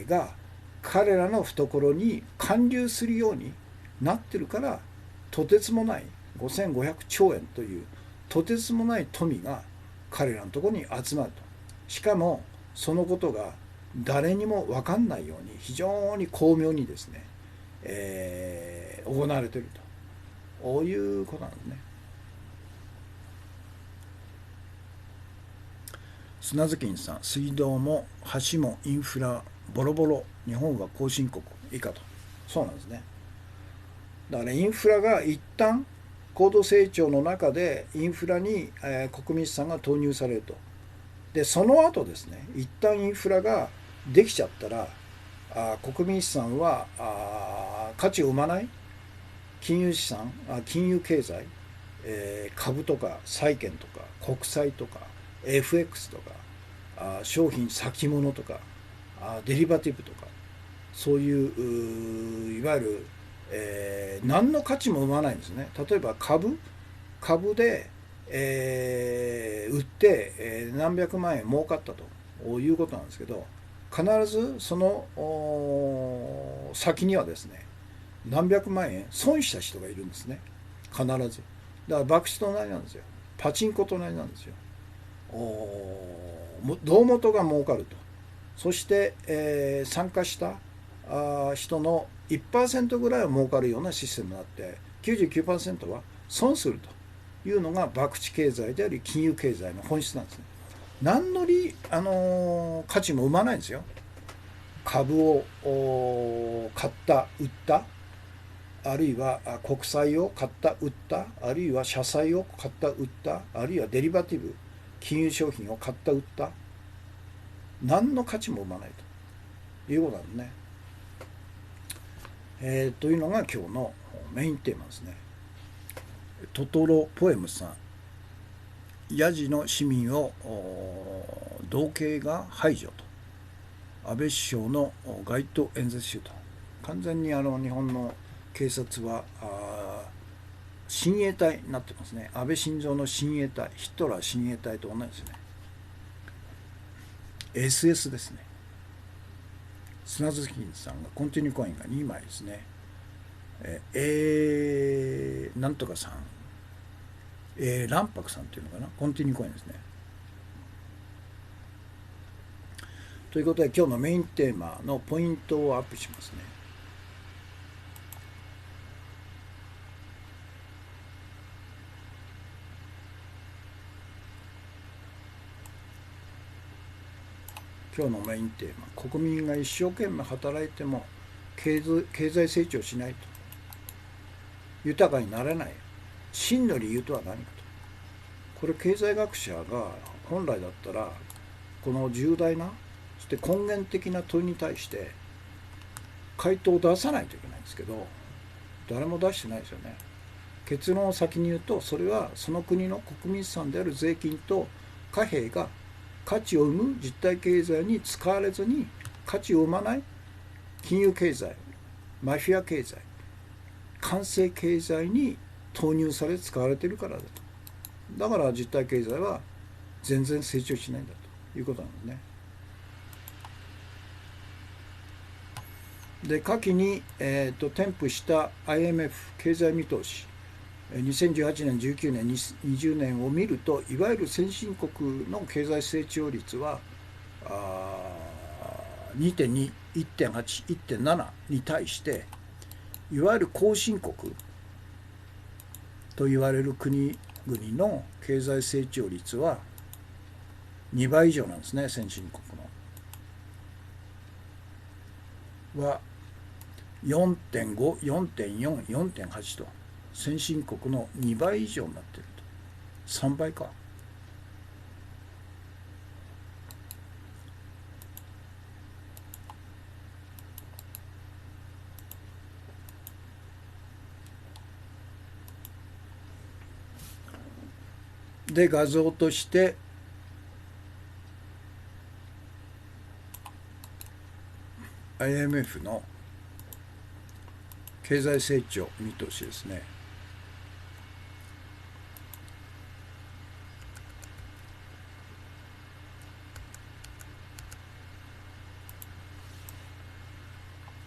S1: が彼らの懐に還流するようになってるから、とてつもない5500兆円というとてつもない富が彼らのところに集まると。しかもそのことが誰にも分かんないように非常に巧妙にですね、行われていると、こういうことなんですね。砂月金さん、水道も橋もインフラボロボロ、日本は後進国以下と。そうなんですね。だからインフラが一旦高度成長の中でインフラに、国民資産が投入されると。でその後ですね、一旦インフラができちゃったら、国民資産は価値を生まない金融資産、金融経済、株とか債券とか国債とか FX とか商品先物とかデリバティブとか、そういういわゆる、何の価値も生まないんですね。例えば株で、売って、何百万円儲かったということなんですけど、必ずその先にはですね何百万円損した人がいるんですね。必ず。だから博打と同じなんですよ。パチンコと同じなんですよ。胴元が儲かると。そして、参加した人の 1% ぐらいは儲かるようなシステムになって 99% は損するというのが博打経済であり金融経済の本質なんですね。何の価値も生まないんですよ。株を買った売った、あるいは国債を買った売った、あるいは社債を買った売った、あるいはデリバティブ金融商品を買った売った、何の価値も生まないということなんですね。というのが今日のメインテーマですね。トトロポエムさん、ヤジの市民を道警が排除と、安倍首相の街頭演説中と。完全に日本の警察は親衛隊になってますね。安倍晋三の親衛隊、ヒトラー親衛隊と同じですね。 SS ですね。砂月金さんがコンティニューコインが2枚ですね。なんとかさん、卵白さんっていうのかな、コンティニューコインですね。ということで今日のメインテーマのポイントをアップしますね。今日のメインテーマ、国民が一生懸命働いても経済成長しないと豊かになれない、真の理由とは何かと。これ経済学者が本来だったらこの重大なそして根源的な問いに対して回答を出さないといけないんですけど、誰も出してないですよね。結論を先に言うと、それはその国の国民資産である税金と貨幣が価値を生む実体経済に使われずに、価値を生まない金融経済、マフィア経済、官製経済に投入され使われているからだと。だから実体経済は全然成長しないんだということなんですね。で下記に、添付した IMF 経済見通し2018年、19年、20年を見ると、いわゆる先進国の経済成長率は2.2、1.8、1.7に対して、いわゆる後進国と言われる国々の経済成長率は2倍以上なんですね。先進国のは4.5、4.4、4.8と先進国の2倍以上になっていると。3倍か。で画像としてIMF の経済成長見通しですね。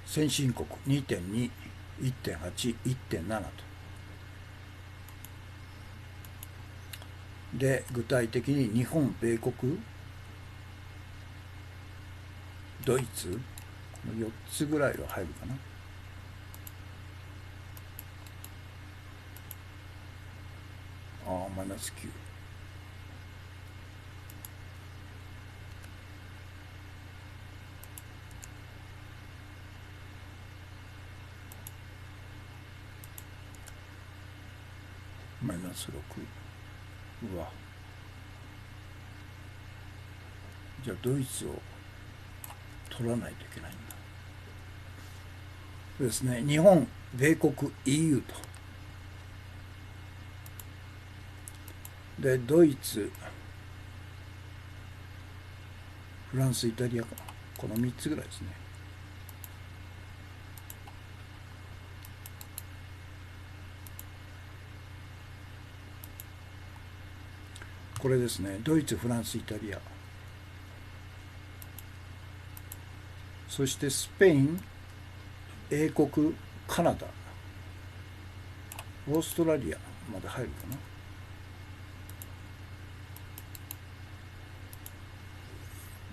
S1: 先進国 2.2、1.8、1.7 と。で具体的に日本、米国、ドイツ、この4つぐらいは入るかな。マイナス9。マイナス6。うわ。じゃあドイツを取らないといけないんだ。そうですね。日本、米国、EU と。で、ドイツ、フランス、イタリアかな。この3つぐらいですね。これですね。ドイツ、フランス、イタリア。そしてスペイン、英国、カナダ、オーストラリアまで入るかな。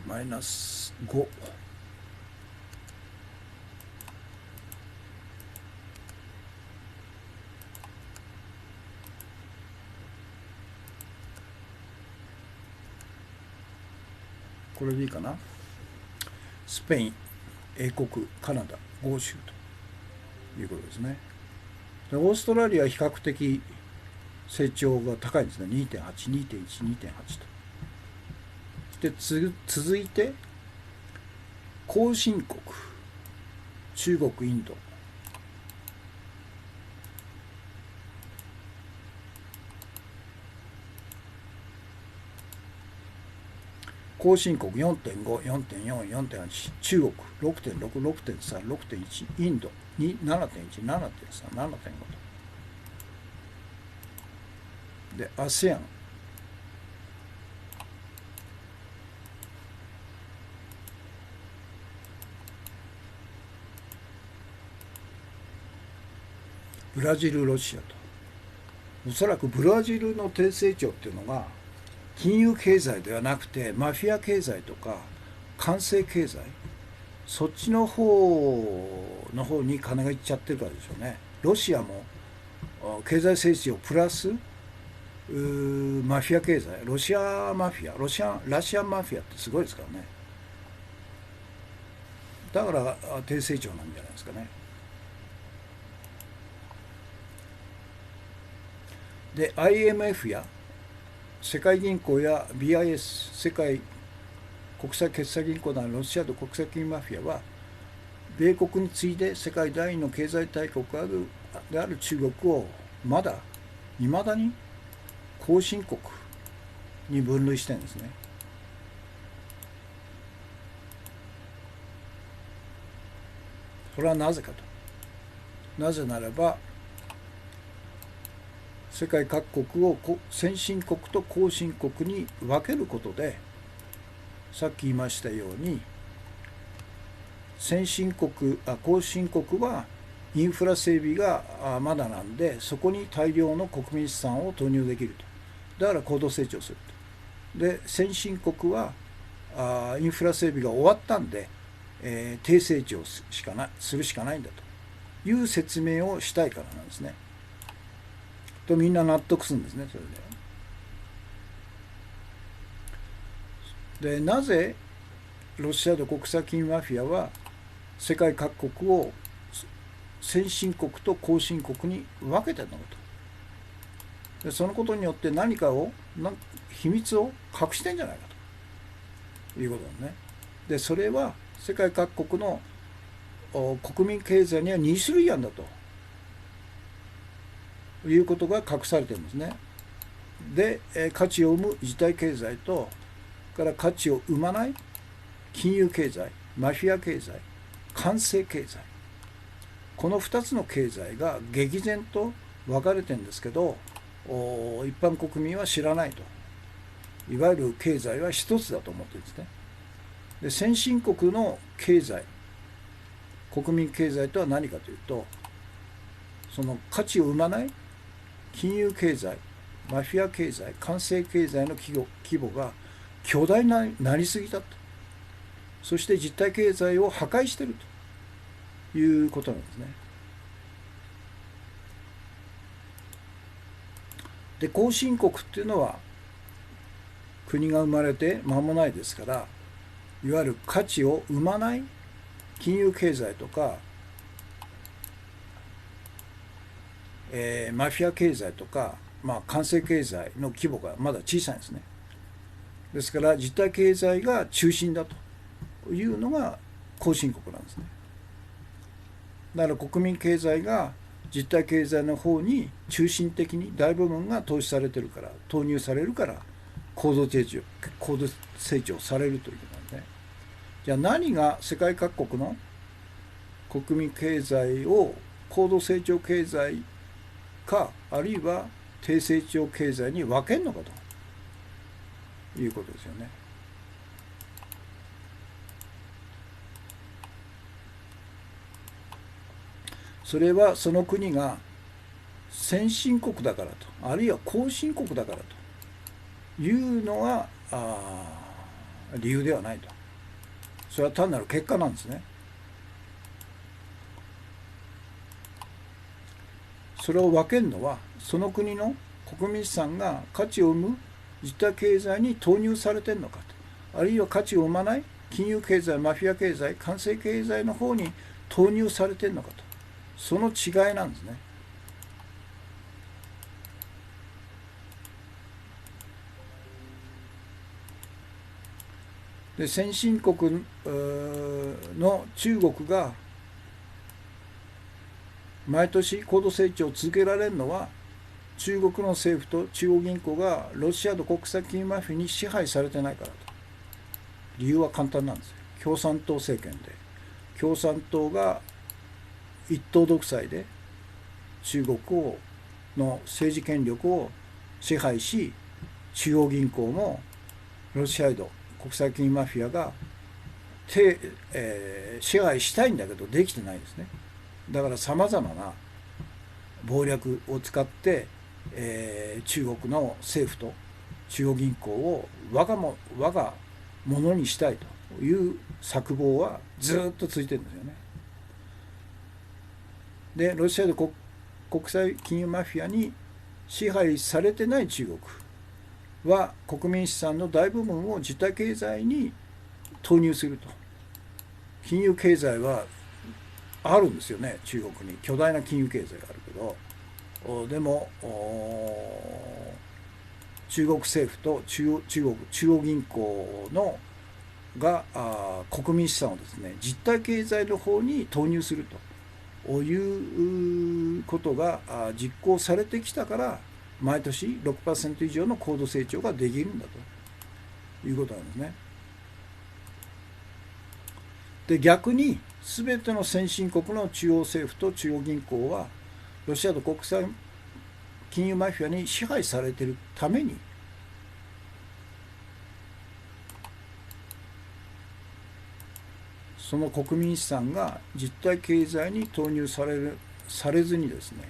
S1: マイナス5。これでいいかな。スペイン、英国、カナダ、豪州ということですね。でオーストラリアは比較的成長が高いですね。2.8、2.1、2.8と。で続いて後進国、中国、インド、後進国4.5、4.4、4.8、中国6.6、6.3、6.1、インド7.1、7.3、7.5と。で、ASEAN、ブラジル、ロシアと。おそらくブラジルの低成長っていうのが金融経済ではなくてマフィア経済とか官製経済、そっちの方に金がいっちゃってるからでしょうね。ロシアも経済成長プラスマフィア経済、ロシアマフィア、ラシアンマフィアってすごいですからね。だから低成長なんじゃないですかね。で IMF や世界銀行や BIS 世界国際決済銀行などのロシアと国際金融マフィアは米国に次いで世界第2の経済大国である中国をいまだに後進国に分類してるんですね。それはなぜかと。なぜならば世界各国を先進国と後進国に分けることで、さっき言いましたように後進国はインフラ整備がまだなんで、そこに大量の国民資産を投入できると。だから高度成長すると。で先進国はインフラ整備が終わったんで、低成長するしかないんだという説明をしたいからなんですね。とみんな納得するんですね、それで。でなぜロシアと国際金融マフィアは世界各国を先進国と後進国に分けてるのかと。でそのことによって秘密を隠してんじゃないかということなんね。でそれは世界各国の国民経済には2種類あるんだということが隠されてるんですね。で価値を生む自体経済とから価値を生まない金融経済、マフィア経済、官製経済、この2つの経済が激然と分かれてるんですけど、一般国民は知らないと。いわゆる経済は一つだと思ってるんですね。で先進国の経済、国民経済とは何かというと、その価値を生まない金融経済、マフィア経済、官製経済の規模が巨大になりすぎたと。そして実体経済を破壊しているということなんですね。で後進国っていうのは国が生まれて間もないですから、いわゆる価値を生まない金融経済とか、マフィア経済とか、官製経済の規模がまだ小さいんですね。ですから実体経済が中心だというのが後進国なんですね。だから国民経済が実体経済の方に中心的に大部分が投入されるから高度成長されるということなんですね。じゃあ何が世界各国の国民経済を高度成長経済か、あるいは低成長経済に分けるのかということですよね。それはその国が先進国だからと、あるいは後進国だからというのが理由ではないと。それは単なる結果なんですね。それを分けるのは、その国の国民資産が価値を生む実体経済に投入されているのかと、あるいは価値を生まない金融経済、マフィア経済、官製経済の方に投入されているのかと、その違いなんですね。で先進国の中国が毎年高度成長を続けられるのは、中国の政府と中央銀行がロシアと国際金融マフィアに支配されてないからと。理由は簡単なんですよ。共産党政権で、共産党が一党独裁で中国の政治権力を支配し、中央銀行もロシアイド国際金融マフィアが支配したいんだけどできてないですね。だからさまざまな謀略を使って、中国の政府と中央銀行を我がものにしたいという策謀はずっと続いてるんですよね。でロシアで国際金融マフィアに支配されてない中国は国民資産の大部分を自体経済に投入すると。金融経済はあるんですよね、中国に巨大な金融経済があるけど、でも中国政府と中央銀行のが国民資産をですね実体経済の方に投入するということが実行されてきたから毎年 6% 以上の高度成長ができるんだということなんですね。で逆に全ての先進国の中央政府と中央銀行はロシアと国際金融マフィアに支配されているためにその国民資産が実体経済に投入されずにですね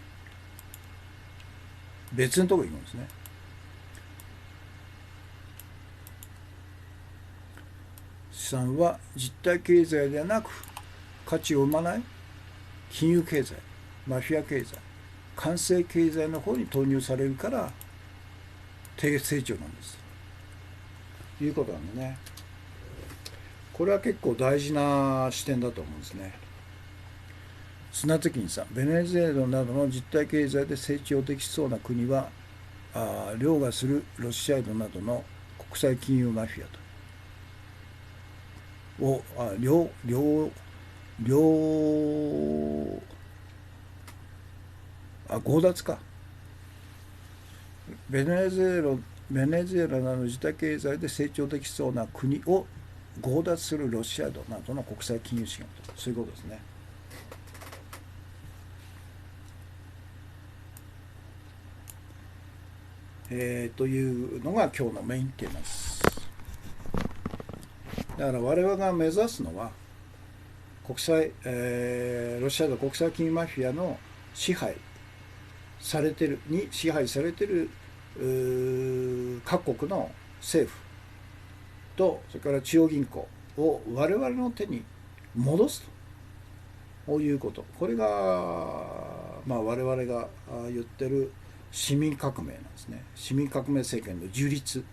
S1: 別のところに行くんですね。資産は実体経済ではなく価値を生まない金融経済、マフィア経済、完成経済の方に投入されるから低成長なんですということなんでね。これは結構大事な視点だと思うんですね。スナツキンさん、ベネズエラなどの実体経済で成長できそうな国は凌駕するロシアイドなどの国際金融マフィアとを強奪か。ベネズエラなどの自体経済で成長できそうな国を強奪するロシアなどの国際金融資源と、そういうことですね。というのが今日のメインテーマです。だから我々が目指すのはロシアの国際金融マフィアの支配されてる各国の政府とそれから中央銀行を我々の手に戻すということ、これが、我々が言ってる市民革命なんですね。市民革命政権の樹立、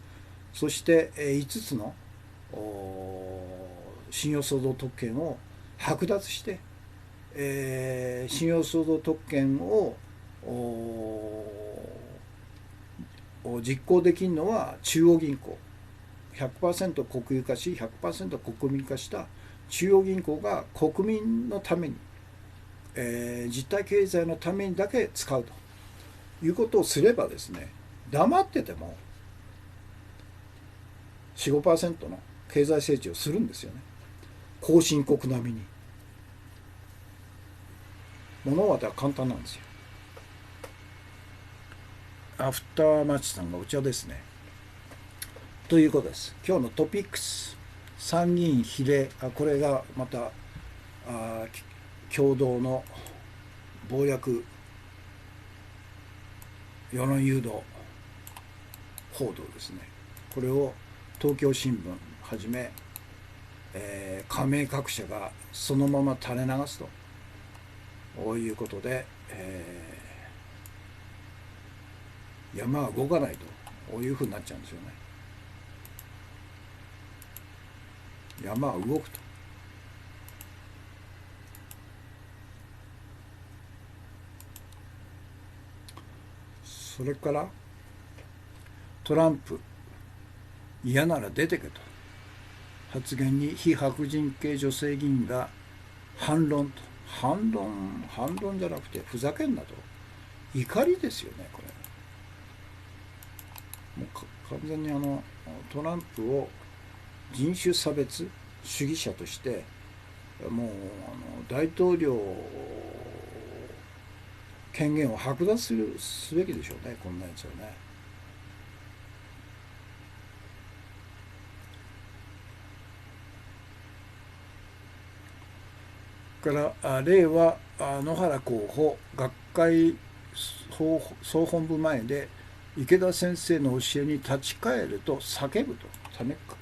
S1: そして5つの信用創造特権を剥奪して、信用創造特権を実行できるのは中央銀行、100% 国有化し 100% 国民化した中央銀行が国民のために、実体経済のためにだけ使うということをすればですね、黙ってても 4,5% の経済成長するんですよね。後進国並みに。物事は簡単なんですよ。アフターマッチさんがお茶ですね。ということです。今日のトピックス、参議院比例、これがまた共同の謀略世論誘導報道ですね。これを東京新聞はじめ、加盟各社がそのまま垂れ流すということで、山は動かないというふうになっちゃうんですよね。山は動くと。それからトランプ嫌なら出てけと発言に非白人系女性議員が反論と。反論じゃなくてふざけんなと。怒りですよねこれ。もう完全にトランプを人種差別主義者としてもう大統領権限を剥奪すべきでしょうね、こんなやつはね。から令和野原候補学会総本部前で池田先生の教えに立ち返ると叫ぶと。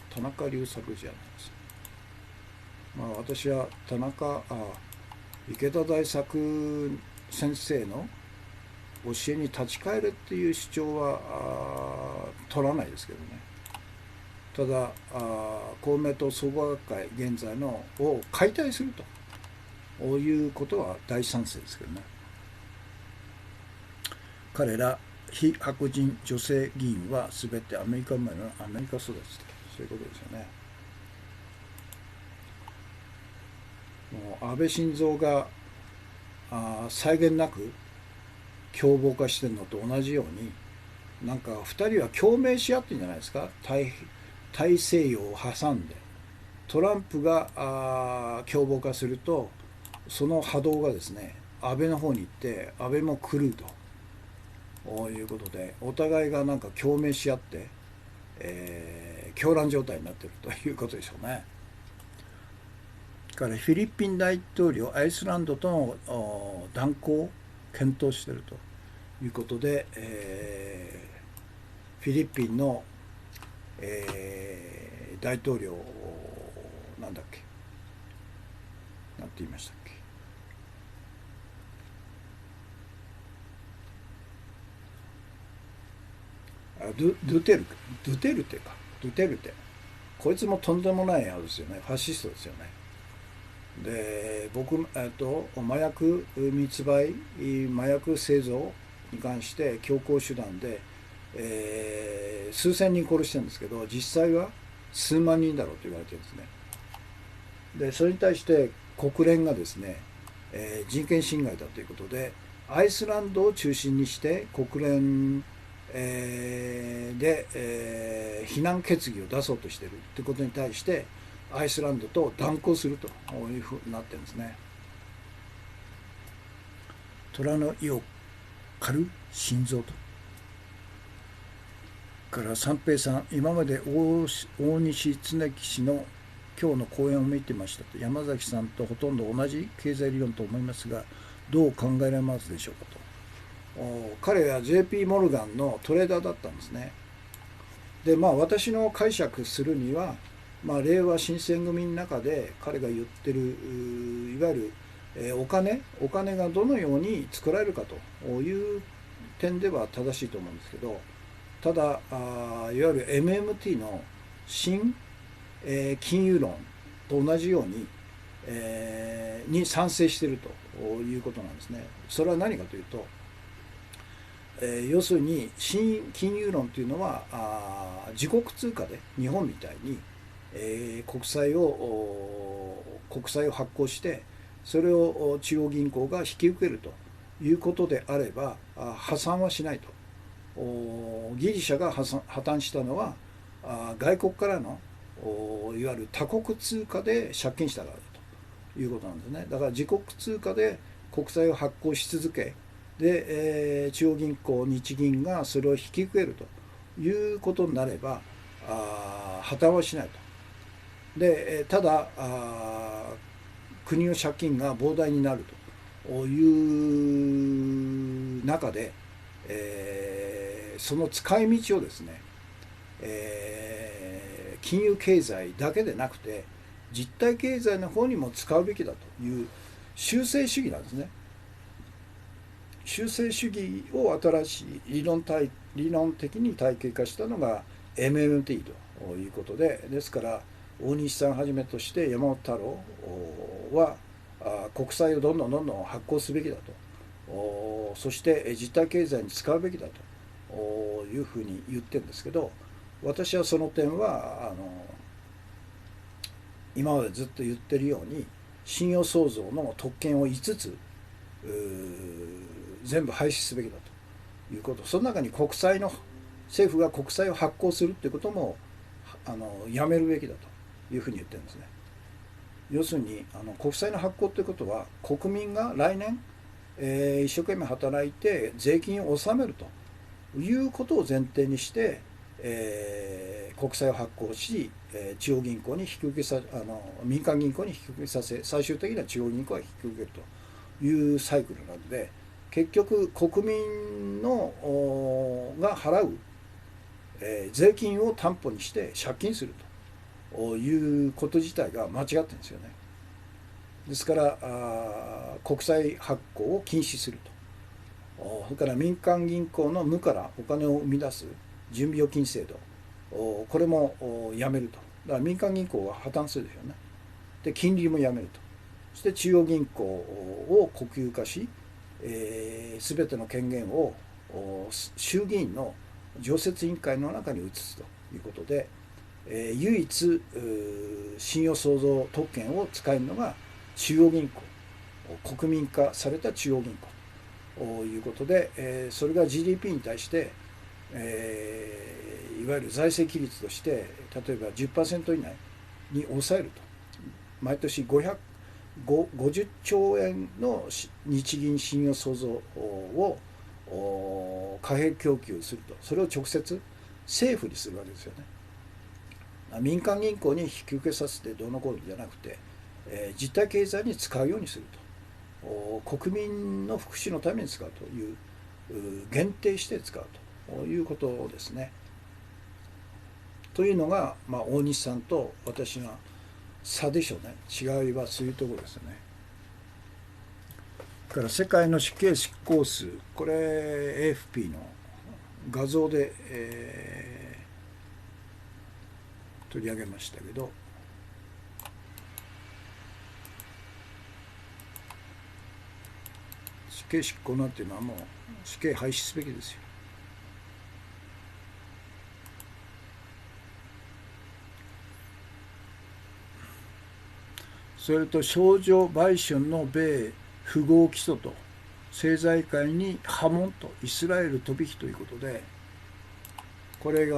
S1: 田中龍作じゃないです。私は池田大作先生の教えに立ち返るっていう主張は取らないですけどね。ただ公明党創価学会現在のを解体するということは大賛成ですけどね。彼ら非白人女性議員は全てアメリカ生まれのアメリカ育ちと、そういうことですよね。もう安倍晋三が際限なく凶暴化してるのと同じように、なんか2人は共鳴し合ってるんじゃないですか。大西洋を挟んでトランプが凶暴化すると、その波動がですね安倍の方に行って安倍も狂うということで、お互いがなんか共鳴し合って、狂乱状態になっているということでしょうね。からフィリピン大統領アイスランドとの断交を検討しているということで、フィリピンの、大統領なんだっけ、なんて言いましたっけ、ドゥテルテか、ドゥテルテ、こいつもとんでもないやつですよね。ファシストですよね。で麻薬密売、麻薬製造に関して強硬手段で、数千人殺してるんですけど、実際は数万人だろうと言われてるんですね。でそれに対して国連がですね、人権侵害だということでアイスランドを中心にして国連、で、非難決議を出そうとしているということに対してアイスランドと断交するというふうになってるんですね。虎の意を狩る心臓と。から三平さん、今まで大西恒樹氏の今日の講演を見てましたと。山崎さんとほとんど同じ経済理論と思いますが、どう考えられますでしょうかと。彼は JP モルガンのトレーダーだったんですね。で私の解釈するには、令和新選組の中で彼が言ってるいわゆるお金がどのように作られるかという点では正しいと思うんですけど、ただいわゆる MMT の新、金融論と同じように、に賛成しているということなんですね。それは何かというと、要するに新金融論というのは自国通貨で日本みたいに、国債を発行してそれを中央銀行が引き受けるということであれば破産はしないと。ギリシャが破綻したのは外国からのいわゆる多国通貨で借金したからだということなんですね。だから自国通貨で国債を発行し続けで、中央銀行日銀がそれを引き受けるということになれば破綻はしないと。でただ国の借金が膨大になるという中で、その使い道をですね、金融経済だけでなくて実体経済の方にも使うべきだという修正主義なんですね。修正主義を新しい理論的に体系化したのが MMT ということで、ですから大西さんはじめとして山本太郎は国債をどんどん発行すべきだと、そして実体経済に使うべきだというふうに言ってるんですけど、私はその点は今までずっと言ってるように信用創造の特権を5つ全部廃止すべきだということ、その中に政府が国債を発行するということもやめるべきだというふうに言ってるんですね。要するに国債の発行ということは国民が来年、一生懸命働いて税金を納めるということを前提にして、国債を発行し、中央銀行に引き受け民間銀行に引き受けさせ、最終的には中央銀行が引き受けるというサイクルなので、結局国民のが払う、税金を担保にして借金するということ自体が間違ってるんですよね。ですから国債発行を禁止すると、それから民間銀行の無からお金を生み出す準備預金制度、これもやめると。だから民間銀行は破綻するでしょうね。で金利もやめると。そして中央銀行を国有化し、全ての権限を衆議院の常設委員会の中に移すということで、唯一信用創造特権を使えるのが中央銀行、国民化された中央銀行ということで、それが GDP に対して、いわゆる財政規律として例えば 10% 以内に抑えると。毎年50兆円の日銀信用創造を貨幣供給すると。それを直接政府にするわけですよね。民間銀行に引き受けさせてどうのこうのじゃなくて、実体経済に使うようにすると。国民の福祉のために使うという、限定して使うということですね。というのが、大西さんと私が差でしょうね。違いはそういうところですよね。だから世界の死刑執行数、これ AFP の画像で、取り上げましたけど、死刑執行なんていうのはもう死刑廃止すべきですよ。それと少女売春の米富豪起訴と政財界に波紋とイスラエル飛び火ということで、これが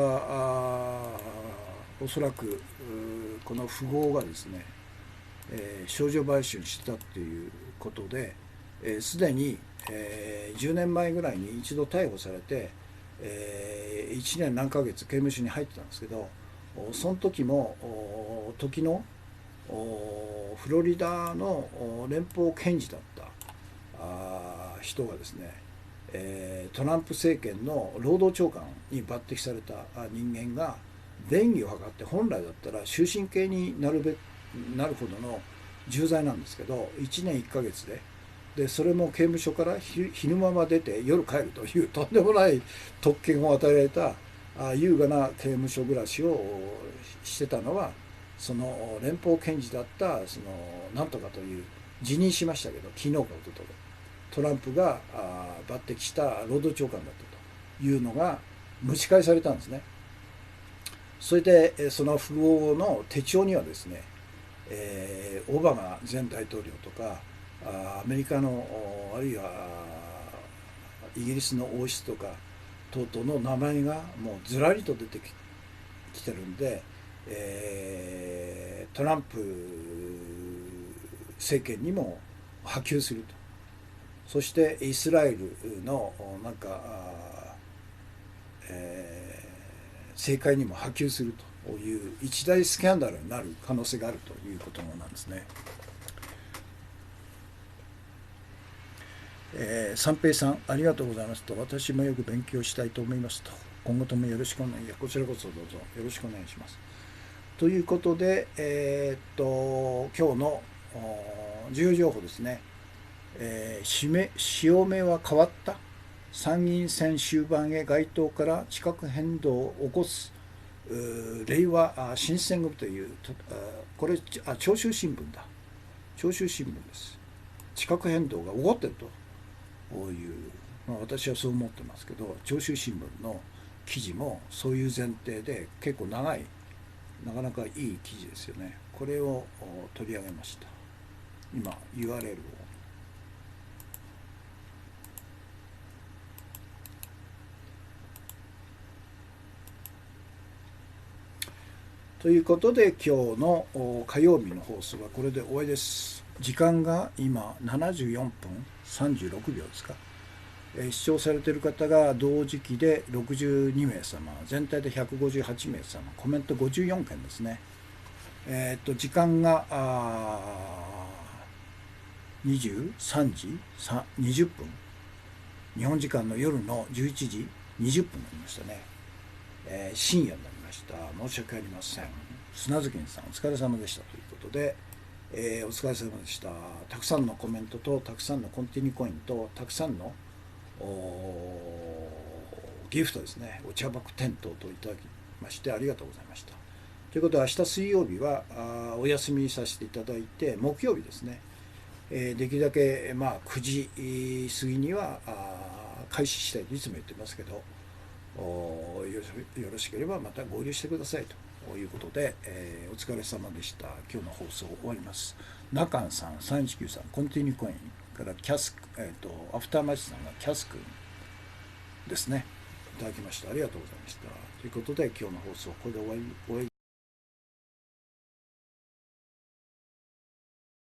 S1: おそらくこの富豪がですね、少女売春したっていうことですでに10年前ぐらいに一度逮捕されて1年何ヶ月刑務所に入ってたんですけど、その時も時のフロリダの連邦検事だった人がですね、トランプ政権の労働長官に抜擢された人間が便宜を図って、本来だったら終身刑になるほどの重罪なんですけど、1年1ヶ月でそれも刑務所から昼間ま出て夜帰るというとんでもない特権を与えられた優雅な刑務所暮らしをしてたのは、その連邦検事だったそのなんとかという、辞任しましたけど昨日かおとといトランプが抜擢した労働長官だったというのが蒸し返されたんですね。それでその富豪の手帳にはですね、オバマ前大統領とかアメリカのあるいはイギリスの王室とか等々の名前がもうずらりと出てきてるんで、トランプ政権にも波及すると。そしてイスラエルのなんか、政界にも波及するという一大スキャンダルになる可能性があるということなんですね。三平さんありがとうございますと、私もよく勉強したいと思いますと、今後ともよろしくお願いします。こちらこそどうぞよろしくお願いします。ということで、今日の重要情報ですね。潮目は変わった。参議院選終盤へ街頭から地殻変動を起こす令和新選組という、これ長州新聞だ。長州新聞です。地殻変動が起こってるという、私はそう思ってますけど、長州新聞の記事もそういう前提で結構長い、なかなかいい記事ですよね。これを取り上げました。今 URL をということで、今日の火曜日の放送はこれで終わりです。時間が今74分36秒ですか。視聴されている方が同時期で62名様、全体で158名様、コメント54件ですね。時間が23時20分日本時間の夜の11時20分になりましたね。深夜になりました。申し訳ありません。砂月さんお疲れ様でしたということで、お疲れ様でした。たくさんのコメントとたくさんのコンティニューコインとたくさんのギフトですね、お茶箱テントといただきましてありがとうございました。ということで明日水曜日はお休みさせていただいて、木曜日ですね、できるだけ9時過ぎには開始したいといつも言ってますけど、よろしければまた合流してくださいということで、お疲れ様でした。今日の放送終わります。中ンさん、319さん、コンティニューコインからキャスク、アフターマッチさんがキャスクですね、いただきました。ありがとうございました。ということで今日の放送これで終わり